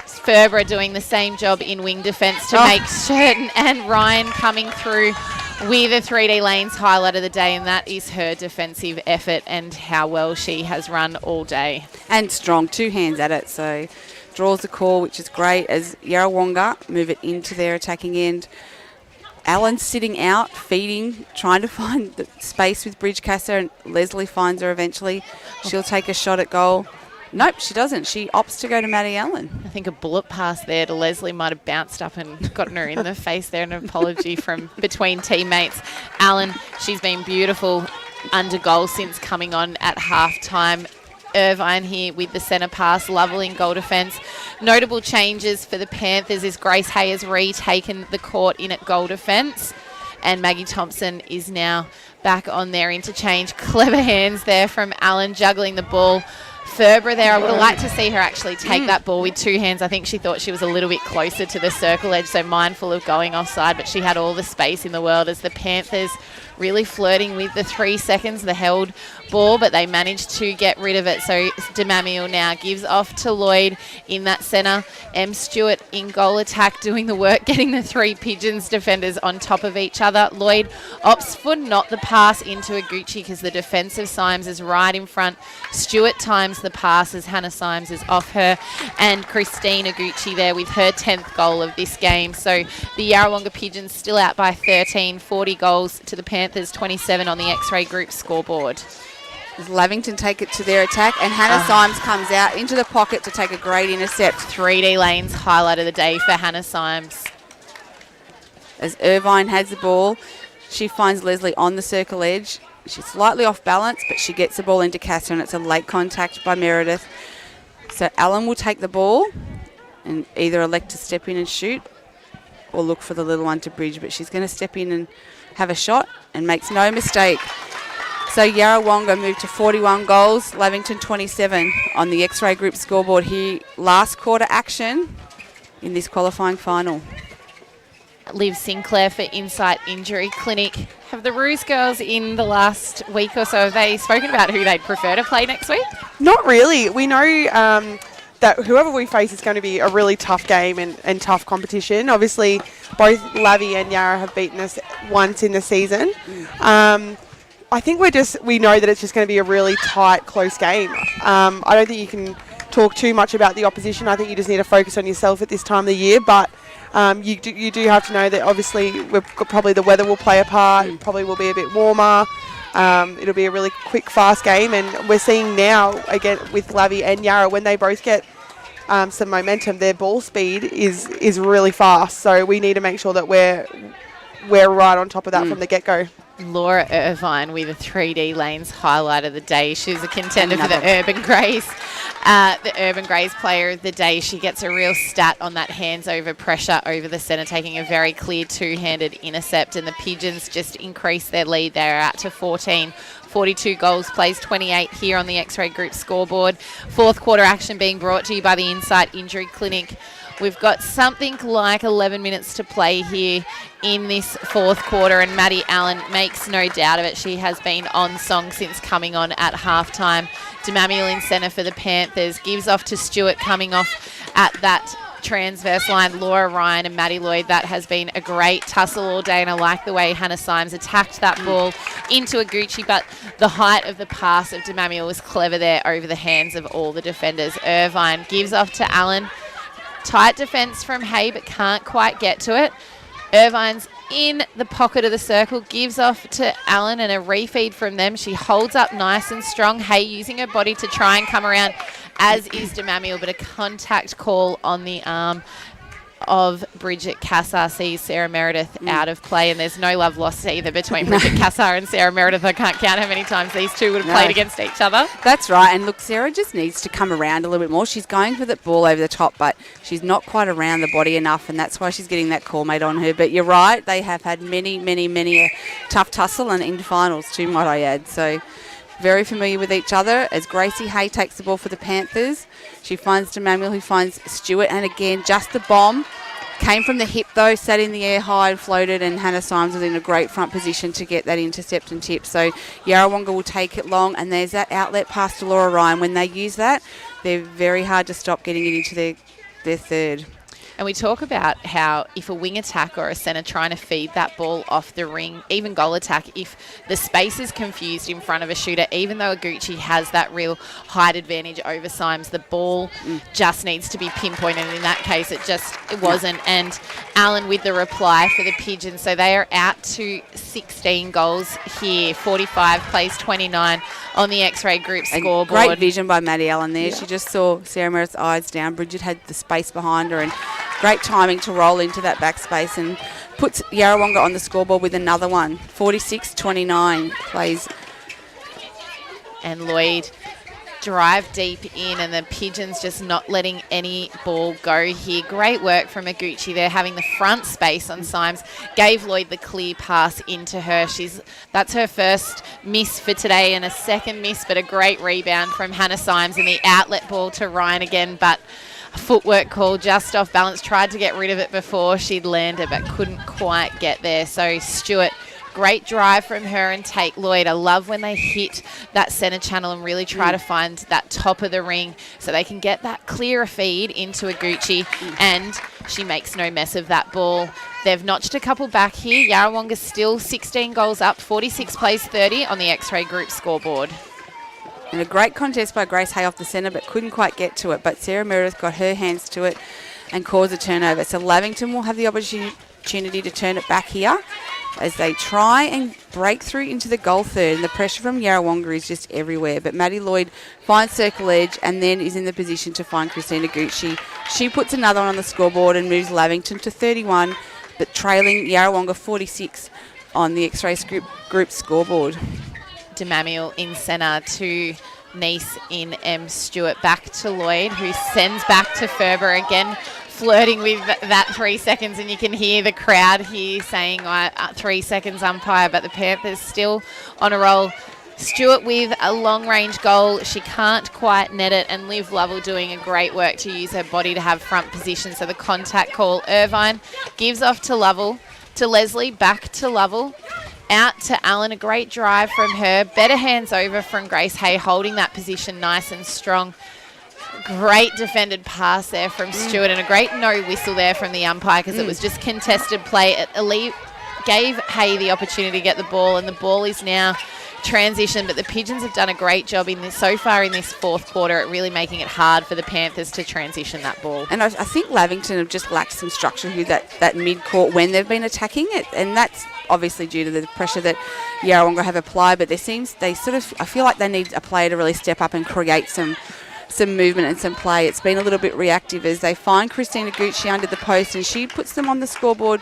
Ferber doing the same job in wing defence to make certain, and Ryan coming through with a 3D Lanes highlight of the day, and that is her defensive effort and how well she has run all day. And strong, 2 hands at it, so draws the call, which is great, as Yarrawonga move it into their attacking end. Allen's sitting out, feeding, trying to find the space with Bridgecastle, and Leslie finds her eventually. She'll take a shot at goal. Nope, she doesn't. She opts to go to Maddie Allen. I think a bullet pass there to Leslie might have bounced up and gotten her in the face there. An apology from between teammates. Allen, she's been beautiful under goal since coming on at half-time. Irvine here with the centre pass, lovely in goal defence. Notable changes for the Panthers is Grace Hay has retaken the court in at goal defence, and Maggie Thompson is now back on their interchange. Clever hands there from Allen juggling the ball. Ferber there, I would have liked to see her actually take that ball with 2 hands. I think she thought she was a little bit closer to the circle edge, so mindful of going offside, but she had all the space in the world as the Panthers really flirting with the 3 seconds, the held ball, but they managed to get rid of it. So Demamiel now gives off to Lloyd in that centre. M. Stewart in goal attack doing the work, getting the 3 Pigeons defenders on top of each other. Lloyd opts for not the pass into Aguchi because the defensive Symes is right in front. Stewart times the pass as Hannah Symes is off her, and Christine Aguchi there with her 10th goal of this game. So the Yarrawonga Pigeons still out by 13, 40 goals to the Panthers 27 on the X-Ray Group scoreboard. Does Lavington take it to their attack, and Hannah Symes comes out into the pocket to take a great intercept. 3D Lanes highlight of the day for Hannah Symes. As Irvine has the ball, she finds Leslie on the circle edge. She's slightly off balance, but she gets the ball into Castor, and it's a late contact by Meredith. So Allen will take the ball and either elect to step in and shoot or look for the little one to bridge, but she's going to step in and have a shot and makes no mistake. So Yarrawonga moved to 41 goals, Lavington 27 on the X-Ray Group scoreboard here. Last quarter action in this qualifying final. Liv Sinclair for Insight Injury Clinic. Have the Roos girls in the last week or so, have they spoken about who they'd prefer to play next week? Not really. We know that whoever we face is going to be a really tough game and tough competition. Obviously, both Lavi and Yarra have beaten us once in the season. I think we know that it's just going to be a really tight, close game. I don't think you can talk too much about the opposition. I think you just need to focus on yourself at this time of the year. But you do have to know that obviously probably the weather will play a part. It probably will be a bit warmer. It'll be a really quick, fast game. And we're seeing now, again, with Lavi and Yarra, when they both get some momentum, their ball speed is really fast. So we need to make sure that we're right on top of that from the get-go. Laura Irvine with a 3D Lanes highlight of the day. She's a contender for the Urban Greys. The Urban Greys player of the day. She gets a real stat on that hands over pressure over the centre, taking a very clear 2-handed intercept, and the Pigeons just increase their lead. They're out to 14. 42 goals, plays 28 here on the X-Ray Group scoreboard. Fourth quarter action being brought to you by the Insight Injury Clinic. We've got something like 11 minutes to play here in this fourth quarter, and Maddie Allen makes no doubt of it. She has been on song since coming on at halftime. Demamiel in centre for the Panthers, gives off to Stewart coming off at that transverse line, Laura Ryan and Maddie Lloyd. That has been a great tussle all day, and I like the way Hannah Symes attacked that ball into Iguchi, but the height of the pass of DeMamiel was clever there over the hands of all the defenders. Irvine gives off to Allen. Tight defence from Hay, but can't quite get to it. Irvine's in the pocket of the circle, gives off to Allen, and a refeed from them. She holds up nice and strong. Hay using her body to try and come around, as is DeMamiel, but a contact call on the arm of Bridget Cassar sees Sarah Meredith out of play, and there's no love lost either between Bridget Cassar and Sarah Meredith. I can't count how many times these two would have played against each other. That's right, and look, Sarah just needs to come around a little bit more. She's going for that ball over the top, but she's not quite around the body enough, and that's why she's getting that call made on her. But you're right, they have had many a tough tussle, and in finals too, might I add. So very familiar with each other as Gracie Hay takes the ball for the Panthers. She finds DeMamiel, who finds Stewart, and again, just the bomb. Came from the hip though, sat in the air high and floated, and Hannah Symes was in a great front position to get that intercept and tip. So Yarrawonga will take it long, and there's that outlet pass to Laura Ryan. When they use that, they're very hard to stop getting it into their third. And we talk about how if a wing attack or a centre trying to feed that ball off the ring, even goal attack, if the space is confused in front of a shooter, even though Iguchi has that real height advantage over Symes, the ball just needs to be pinpointed. In that case, it wasn't. And Allen with the reply for the Pigeons. So they are out to 16 goals here. 45 plays 29 on the X-Ray Group scoreboard. Great vision by Maddie Allen there. Yeah. She just saw Sarah Meredith's eyes down. Bridget had the space behind her, and great timing to roll into that backspace and puts Yarrawonga on the scoreboard with another one. 46-29 plays. And Lloyd drive deep in, and the Pigeons just not letting any ball go here. Great work from Iguchi there, having the front space on Symes. Gave Lloyd the clear pass into her. That's her first miss for today, and a second miss, but a great rebound from Hannah Symes, and the outlet ball to Ryan again, but footwork call just off balance. Tried to get rid of it before she'd landed, but couldn't quite get there. So Stewart, great drive from her and take Lloyd. I love when they hit that centre channel and really try to find that top of the ring so they can get that clearer feed into Iguchi, and she makes no mess of that ball. They've notched a couple back here. Yarrawonga's still 16 goals up, 46 plays 30 on the X-Ray Group scoreboard. And a great contest by Grace Hay off the centre, but couldn't quite get to it. But Sarah Meredith got her hands to it and caused a turnover. So Lavington will have the opportunity to turn it back here as they try and break through into the goal third. And the pressure from Yarrawonga is just everywhere. But Maddie Lloyd finds circle edge and then is in the position to find Christina Gucci. She puts another one on the scoreboard and moves Lavington to 31, but trailing Yarrawonga 46 on the X-Ray Group scoreboard. DeMamiel in centre to Nice in M. Stewart. Back to Lloyd, who sends back to Ferber again, flirting with that 3 seconds, and you can hear the crowd here saying 3 seconds umpire, but the Panthers still on a roll. Stewart with a long-range goal. She can't quite net it, and Liv Lovell doing a great work to use her body to have front position. So the contact call, Irvine gives off to Lovell, to Leslie, back to Lovell. Out to Allen, a great drive from her. Better hands over from Grace Hay, holding that position nice and strong. Great defended pass there from Stewart, and a great no whistle there from the umpire because it was just contested play. It gave Hay the opportunity to get the ball, and the ball is now transition, but the Pigeons have done a great job so far in this fourth quarter at really making it hard for the Panthers to transition that ball. And I think Lavington have just lacked some structure with that mid-court when they've been attacking it, and that's obviously due to the pressure that Yarrawonga have applied, but I feel like they need a player to really step up and create some movement and some play. It's been a little bit reactive as they find Christina Gucci under the post, and she puts them on the scoreboard,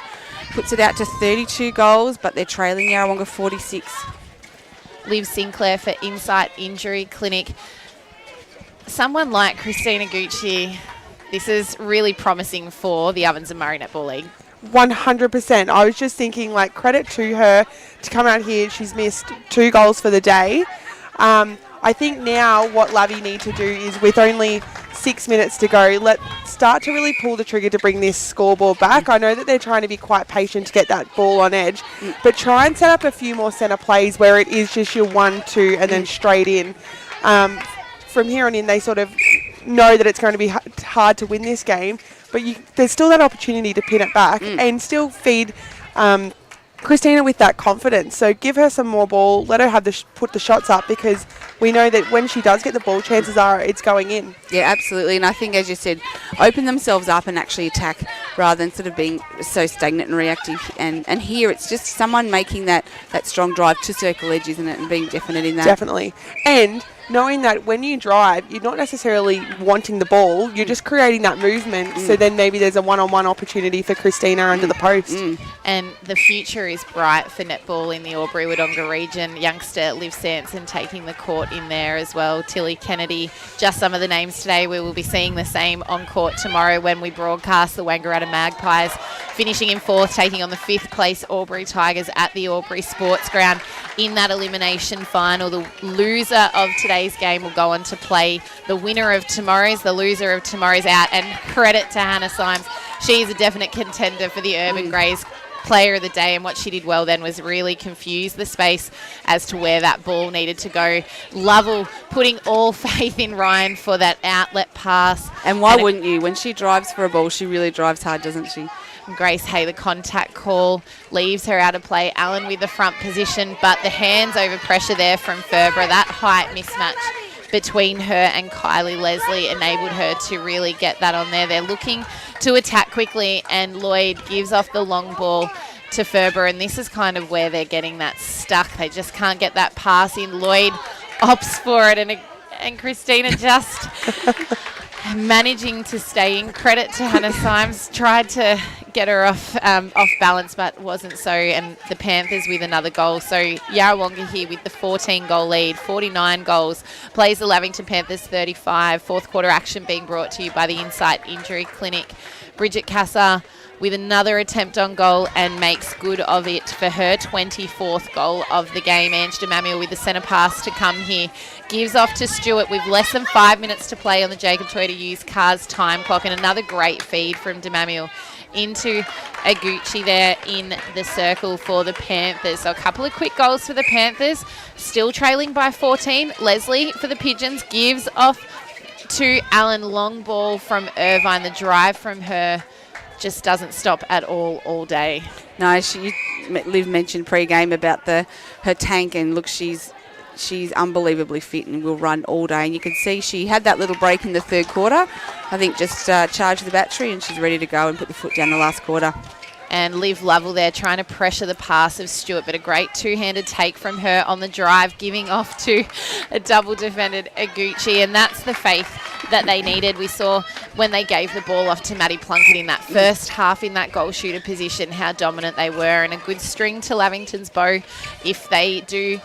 puts it out to 32 goals, but they're trailing Yarrawonga 46. Liv Sinclair for Insight Injury Clinic. Someone like Christina Gucci, this is really promising for the Ovens and Murray Netball League. 100%. I was just thinking, credit to her to come out here. She's missed 2 goals for the day. I think now what Lavi need to do is, with only 6 minutes to go, let's start to really pull the trigger to bring this scoreboard back. I know that they're trying to be quite patient to get that ball on edge, but try and set up a few more centre plays where it is just your 1-2 and then straight in. From here on in, they sort of know that it's going to be hard to win this game, but there's still that opportunity to pin it back and still feed Christina with that confidence. So give her some more ball, let her have put the shots up, because we know that when she does get the ball, chances are it's going in. Yeah, absolutely. And I think, as you said, open themselves up and actually attack rather than sort of being so stagnant and reactive. And here it's just someone making that strong drive to circle edge, isn't it, and being definite in that. Definitely. And knowing that when you drive, you're not necessarily wanting the ball, you're just creating that movement, so then maybe there's a one-on-one opportunity for Christina under the post. And the future is bright for netball in the Albury-Wodonga region. Youngster Liv Sanson taking the court in there as well. Tilly Kennedy, just some of the names today. We will be seeing the same on court tomorrow when we broadcast the Wangaratta Magpies, finishing in 4th, taking on the 5th place Albury Tigers at the Albury Sports Ground in that elimination final. The loser of today's game will go on to play the winner of tomorrow's. The loser of tomorrow's out, and credit to Hannah Symes. She is a definite contender for the Urban Greys Player of the Day, and what she did well then was really confuse the space as to where that ball needed to go. Lovell putting all faith in Ryan for that outlet pass. And why wouldn't you? When she drives for a ball, she really drives hard, doesn't she? Grace Hay, the contact call, leaves her out of play. Allen with the front position, but the hands over pressure there from Ferber. That height mismatch between her and Kylie Leslie enabled her to really get that on there. They're looking to attack quickly, and Lloyd gives off the long ball to Ferber, and this is kind of where they're getting that stuck. They just can't get that pass in. Lloyd opts for it, and Christina just managing to stay in. Credit to Hannah Symes, tried to get her off balance, but wasn't so. And the Panthers with another goal. So Yarrawonga here with the 14-goal lead, 49 goals, plays the Lavington Panthers 35. Fourth quarter action being brought to you by the Insight Injury Clinic. Bridget Cassar with another attempt on goal and makes good of it for her 24th goal of the game. Ange DeMamuel with the centre pass to come here. Gives off to Stewart with less than 5 minutes to play on the Jacob Toyota used cars time clock, and another great feed from DeMamuel into Aguchi there in the circle for the Panthers. So a couple of quick goals for the Panthers, still trailing by 14. Leslie for the Pigeons gives off to Allen. Long ball from Irvine. The drive from her just doesn't stop at all day. No, Liv mentioned pre-game about her tank, and look, she's unbelievably fit and will run all day. And you can see she had that little break in the third quarter. I think just charged the battery, and she's ready to go and put the foot down the last quarter. And Liv Lovell there trying to pressure the pass of Stewart, but a great two-handed take from her on the drive, giving off to a double-defended Aguchi, and that's the faith that they needed. We saw when they gave the ball off to Maddie Plunkett in that first half in that goal shooter position, how dominant they were, and a good string to Lavington's bow if they do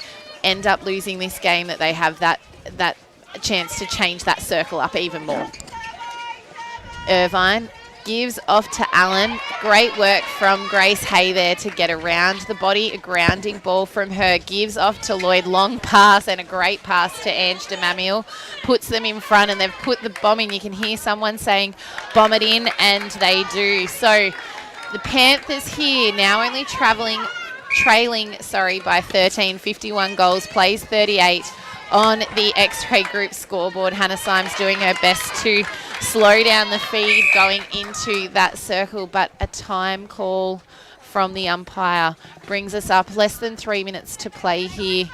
end up losing this game, that they have that chance to change that circle up even more. Irvine gives off to Allen. Great work from Grace Hay there to get around the body. A grounding ball from her. Gives off to Lloyd. Long pass and a great pass to Ange DeMamuel. Puts them in front, and they've put the bomb in. You can hear someone saying, bomb it in, and they do. So the Panthers here now only trailing by 13, 51 goals, plays 38 on the X-Ray Group scoreboard. Hannah Symes doing her best to slow down the feed going into that circle, but a time call from the umpire brings us up less than 3 minutes to play here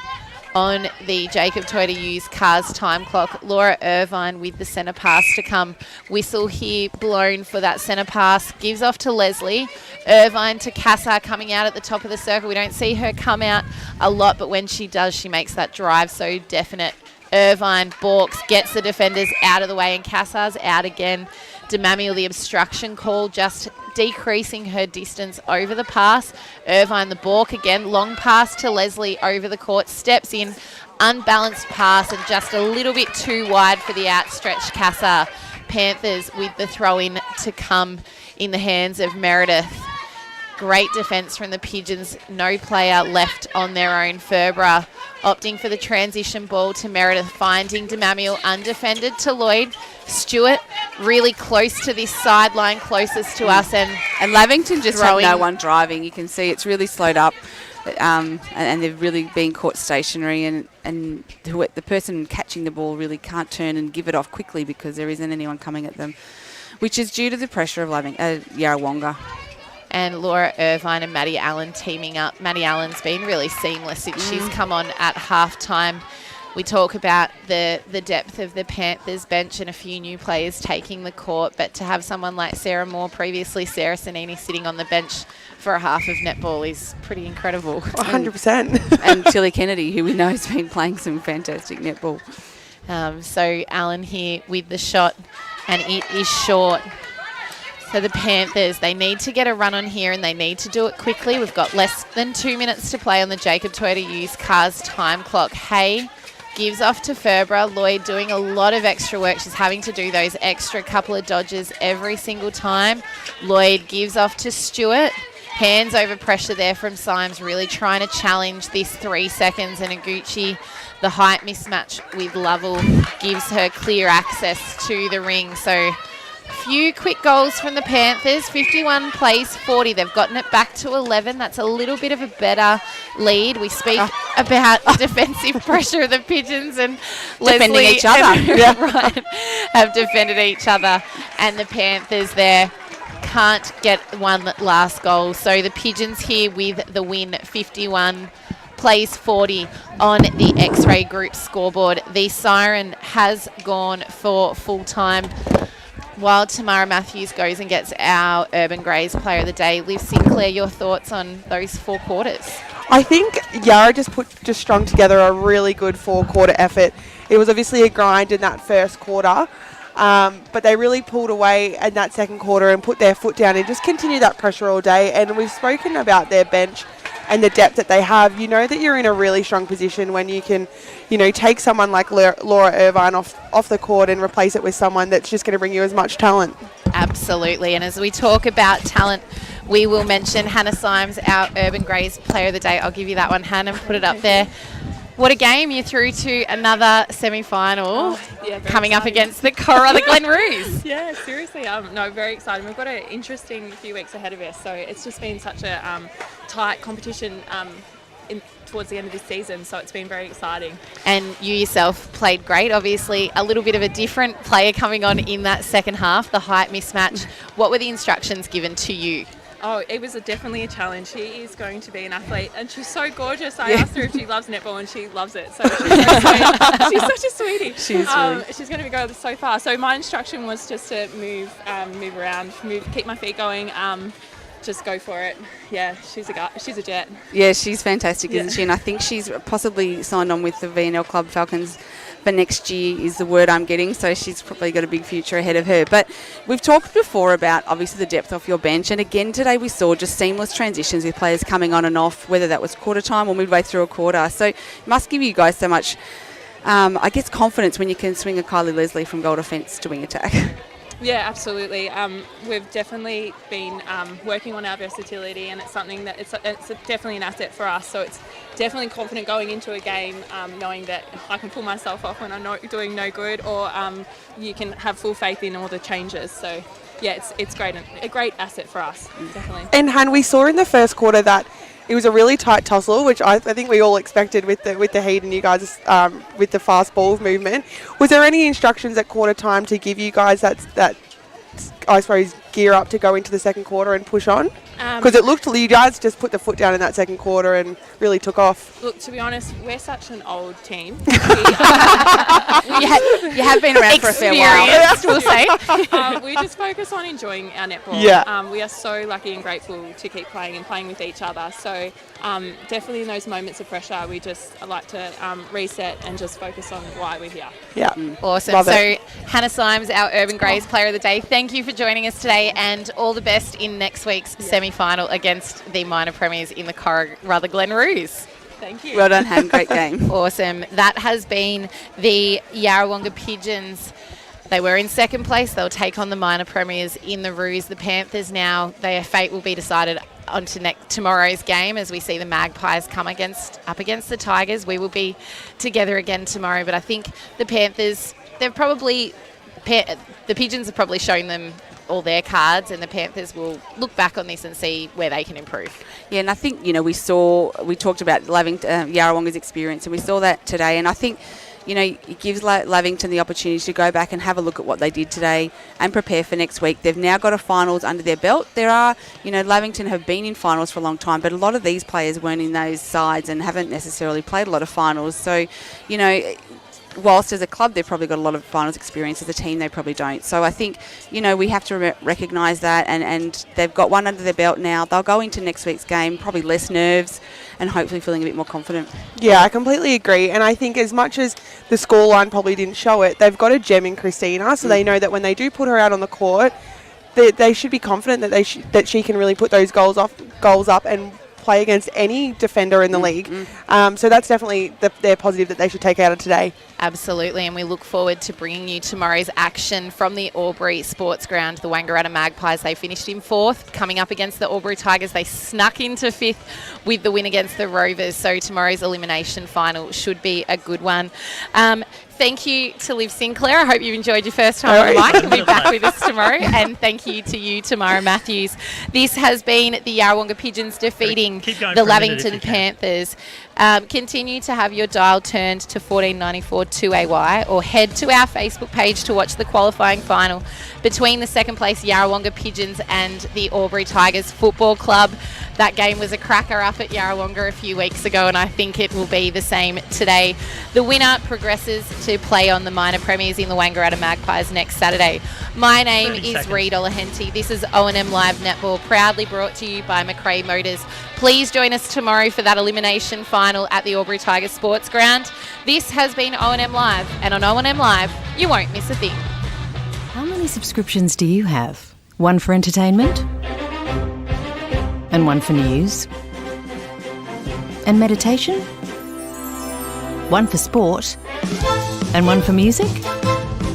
on the Jacob Toyota used cars time clock. Laura Irvine with the centre pass to come. Whistle here blown for that centre pass. Gives off to Leslie. Irvine to Cassar coming out at the top of the circle. We don't see her come out a lot, but when she does, she makes that drive so definite. Irvine balks, gets the defenders out of the way, and Cassar's out again. DeMamuel, the obstruction call, just decreasing her distance over the pass. Irvine, the balk again. Long pass to Leslie over the court. Steps in, unbalanced pass, and just a little bit too wide for the outstretched Cassar. Panthers with the throw-in to come in the hands of Meredith. Great defence from the Pigeons. No player left on their own. Furborough opting for the transition ball to Meredith, finding DeMamuel undefended to Lloyd. Stewart really close to this sideline, closest to us. And Lavington just had no one driving. You can see it's really slowed up. And they've really been caught stationary, and the person catching the ball really can't turn and give it off quickly because there isn't anyone coming at them, which is due to the pressure of Yarrawonga. And Laura Irvine and Maddie Allen teaming up. Maddie Allen's been really seamless since she's come on at halftime. We talk about the depth of the Panthers bench and a few new players taking the court, but to have someone like Sarah Moore, previously Sarah Sanini, sitting on the bench for a half of netball is pretty incredible. 100%. And Tilly Kennedy, who we know has been playing some fantastic netball. So Allen here with the shot, and it is short. So the Panthers, they need to get a run on here and they need to do it quickly. We've got less than 2 minutes to play on the Jacob Toyota used cars time clock. Hay gives off to Furborough. Lloyd doing a lot of extra work. She's having to do those extra couple of dodges every single time. Lloyd gives off to Stewart. Hands over pressure there from Symes, really trying to challenge this 3 seconds. And Iguchi, the height mismatch with Lovell, gives her clear access to the ring. So few quick goals from the Panthers. 51 plays 40. They've gotten it back to 11. That's a little bit of a better lead. We speak about the defensive pressure of the Pigeons, and defending Leslie each other. and Ryan have defended each other, and the Panthers there can't get one last goal. So the Pigeons here with the win, 51 plays 40 on the X-Ray Group scoreboard. The siren has gone for full time, while Tamara Matthews goes and gets our Urban Greys Player of the Day. Liv Sinclair, your thoughts on those 4 quarters? I think Yarra just strung together a really good 4-quarter effort. It was obviously a grind in that first quarter, but they really pulled away in that second quarter and put their foot down and just continued that pressure all day. And we've spoken about their bench and the depth that they have. You know that you're in a really strong position when you can, take someone like Laura Irvine off the court and replace it with someone that's just going to bring you as much talent. Absolutely. And as we talk about talent, we will mention Hannah Symes, our Urban Greys Player of the Day. I'll give you that one, Hannah, put it up there. What a game. You're through to another semi-final coming up against the Glen Roos. Yeah, seriously. No, very exciting. We've got an interesting few weeks ahead of us, so it's just been such a tight competition towards the end of this season, so it's been very exciting. And you yourself played great. Obviously, a little bit of a different player coming on in that second half, the height mismatch. What were the instructions given to you? Oh, it was definitely a challenge. She is going to be an athlete, and she's so gorgeous. I asked her if she loves netball, and she loves it. So she's so sweet. She's such a sweetie. She's going to go so far. So my instruction was just to move around, keep my feet going, just go for it. Yeah, she's a jet. Yeah, she's fantastic, isn't she? And I think she's possibly signed on with the VNL Club Falcons for next year is the word I'm getting, so she's probably got a big future ahead of her. But we've talked before about obviously the depth off your bench, and again today we saw just seamless transitions with players coming on and off, whether that was quarter time or midway through a quarter. So it must give you guys so much, I guess, confidence when you can swing a Kylie Leslie from goal defence to wing attack. Yeah, absolutely. We've definitely been working on our versatility, and it's something that it's definitely an asset for us. So it's definitely confident going into a game, knowing that I can pull myself off when I'm not doing no good, or you can have full faith in all the changes. So yeah, it's great, a great asset for us, definitely. And Han, we saw in the first quarter that it was a really tight tussle, which I think we all expected with the heat and you guys with the fast ball movement. Was there any instructions at quarter time to give you guys that I suppose gear up to go into the second quarter and push on? Because it looked like you guys just put the foot down in that second quarter and really took off. Look, to be honest, we're such an old team. You have been around for a fair while, we'll say. We just focus on enjoying our netball. Yeah. We are so lucky and grateful to keep playing and playing with each other. So definitely in those moments of pressure, we just like to reset and just focus on why we're here. Yeah. Awesome. Love so it. Hannah Symes, our Urban Greys Player of the Day, thank you for joining us today, and all the best in next week's semi-final against the minor premiers in the Glen Roos. Thank you. Well done, Han. Great game. Awesome. That has been the Yarrawonga Pigeons. They were in second place. They'll take on the minor premiers in the Roos. The Panthers now, their fate will be decided onto tomorrow's game as we see the Magpies come up against the Tigers. We will be together again tomorrow, but I think the Panthers, the Pigeons have probably shown them all their cards, and the Panthers will look back on this and see where they can improve. Yeah, and I think, we talked about Yarrawonga's experience, and we saw that today, and I think, it gives Lavington the opportunity to go back and have a look at what they did today and prepare for next week. They've now got a finals under their belt. There are, Lavington have been in finals for a long time, but a lot of these players weren't in those sides and haven't necessarily played a lot of finals. So, whilst as a club they've probably got a lot of finals experience, as a team they probably don't. So I think, we have to recognise that, and they've got one under their belt now. They'll go into next week's game probably less nerves and hopefully feeling a bit more confident. Yeah, I completely agree. And I think as much as the scoreline probably didn't show it, they've got a gem in Christina, so they know that when they do put her out on the court, they should be confident that that she can really put those goals up and play against any defender in the league. So that's definitely their positive that they should take out of today. Absolutely, and we look forward to bringing you tomorrow's action from the Albury Sports Ground. The Wangaratta Magpies, they finished in 4th. Coming up against the Albury Tigers, they snuck into 5th with the win against the Rovers. So tomorrow's elimination final should be a good one. Thank you to Liv Sinclair. I hope you enjoyed your first time on the mic and be back with us tomorrow. And thank you to you, Tamara Matthews. This has been the Yarrawonga Pigeons defeating the Lavington Panthers. Continue to have your dial turned to 1494 2AY, or head to our Facebook page to watch the qualifying final between the second place Yarrawonga Pigeons and the Albury Tigers Football Club. That game was a cracker up at Yarrawonga a few weeks ago, and I think it will be the same today. The winner progresses to play on the minor premiers in the Wangaratta Magpies next Saturday. My name is Reed Olahenty. This is O&M Live Netball, proudly brought to you by McRae Motors. Please join us tomorrow for that elimination final at the Albury Tigers Sports Ground. This has been O&M Live, and on O&M Live, you won't miss a thing. How many subscriptions do you have? One for entertainment? And one for news? And meditation? One for sport? And one for music?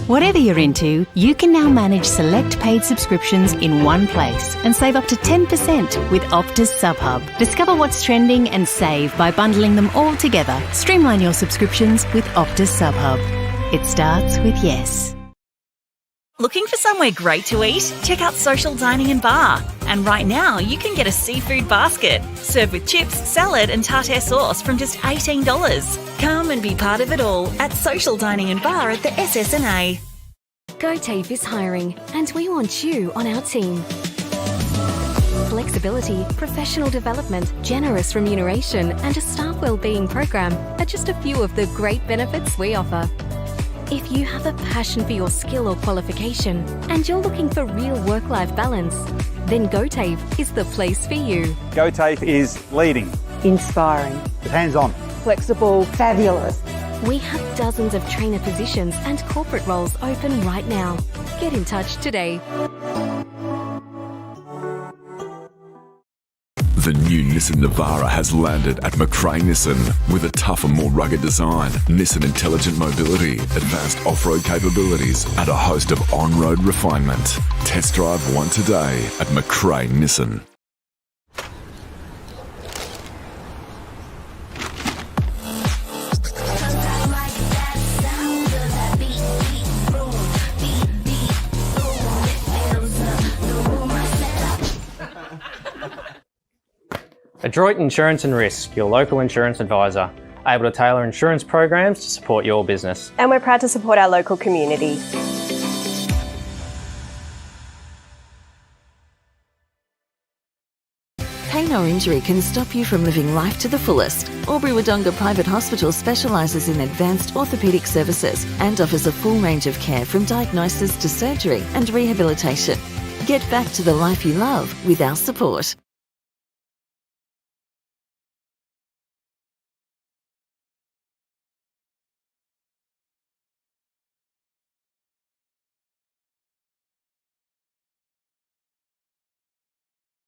Whatever you're into, you can now manage select paid subscriptions in one place and save up to 10% with Optus SubHub. Discover what's trending and save by bundling them all together. Streamline your subscriptions with Optus SubHub. It starts with yes. Looking for somewhere great to eat? Check out Social Dining and Bar. And right now, you can get a seafood basket, served with chips, salad and tartare sauce from just $18. Come and be part of it all at Social Dining and Bar at the SS&A. GoTafe is hiring, and we want you on our team. Flexibility, professional development, generous remuneration and a staff wellbeing program are just a few of the great benefits we offer. If you have a passion for your skill or qualification and you're looking for real work-life balance, then GoTafe is the place for you. GoTafe is leading, inspiring, hands-on, flexible, fabulous. We have dozens of trainer positions and corporate roles open right now. Get in touch today. The new Nissan Navara has landed at McRae Nissan with a tougher, more rugged design, Nissan intelligent mobility, advanced off-road capabilities, and a host of on-road refinement. Test drive one today at McRae Nissan. Adroit Insurance and Risk, your local insurance advisor, able to tailor insurance programs to support your business. And we're proud to support our local community. Pain or injury can stop you from living life to the fullest. Albury Wodonga Private Hospital specialises in advanced orthopaedic services and offers a full range of care from diagnosis to surgery and rehabilitation. Get back to the life you love with our support.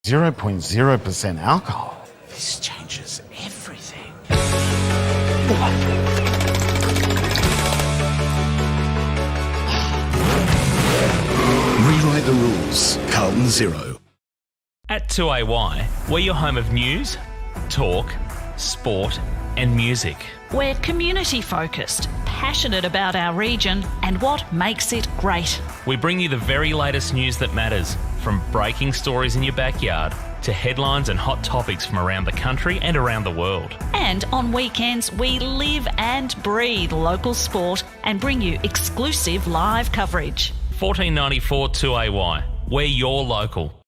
.0% alcohol. This changes everything. Rewrite the rules. Carlton Zero. At 2AY, we're your home of news, talk, sport and music. We're community focused, passionate about our region and what makes it great. We bring you the very latest news that matters, from breaking stories in your backyard to headlines and hot topics from around the country and around the world. And on weekends, we live and breathe local sport and bring you exclusive live coverage. 1494 2AY, we're your local.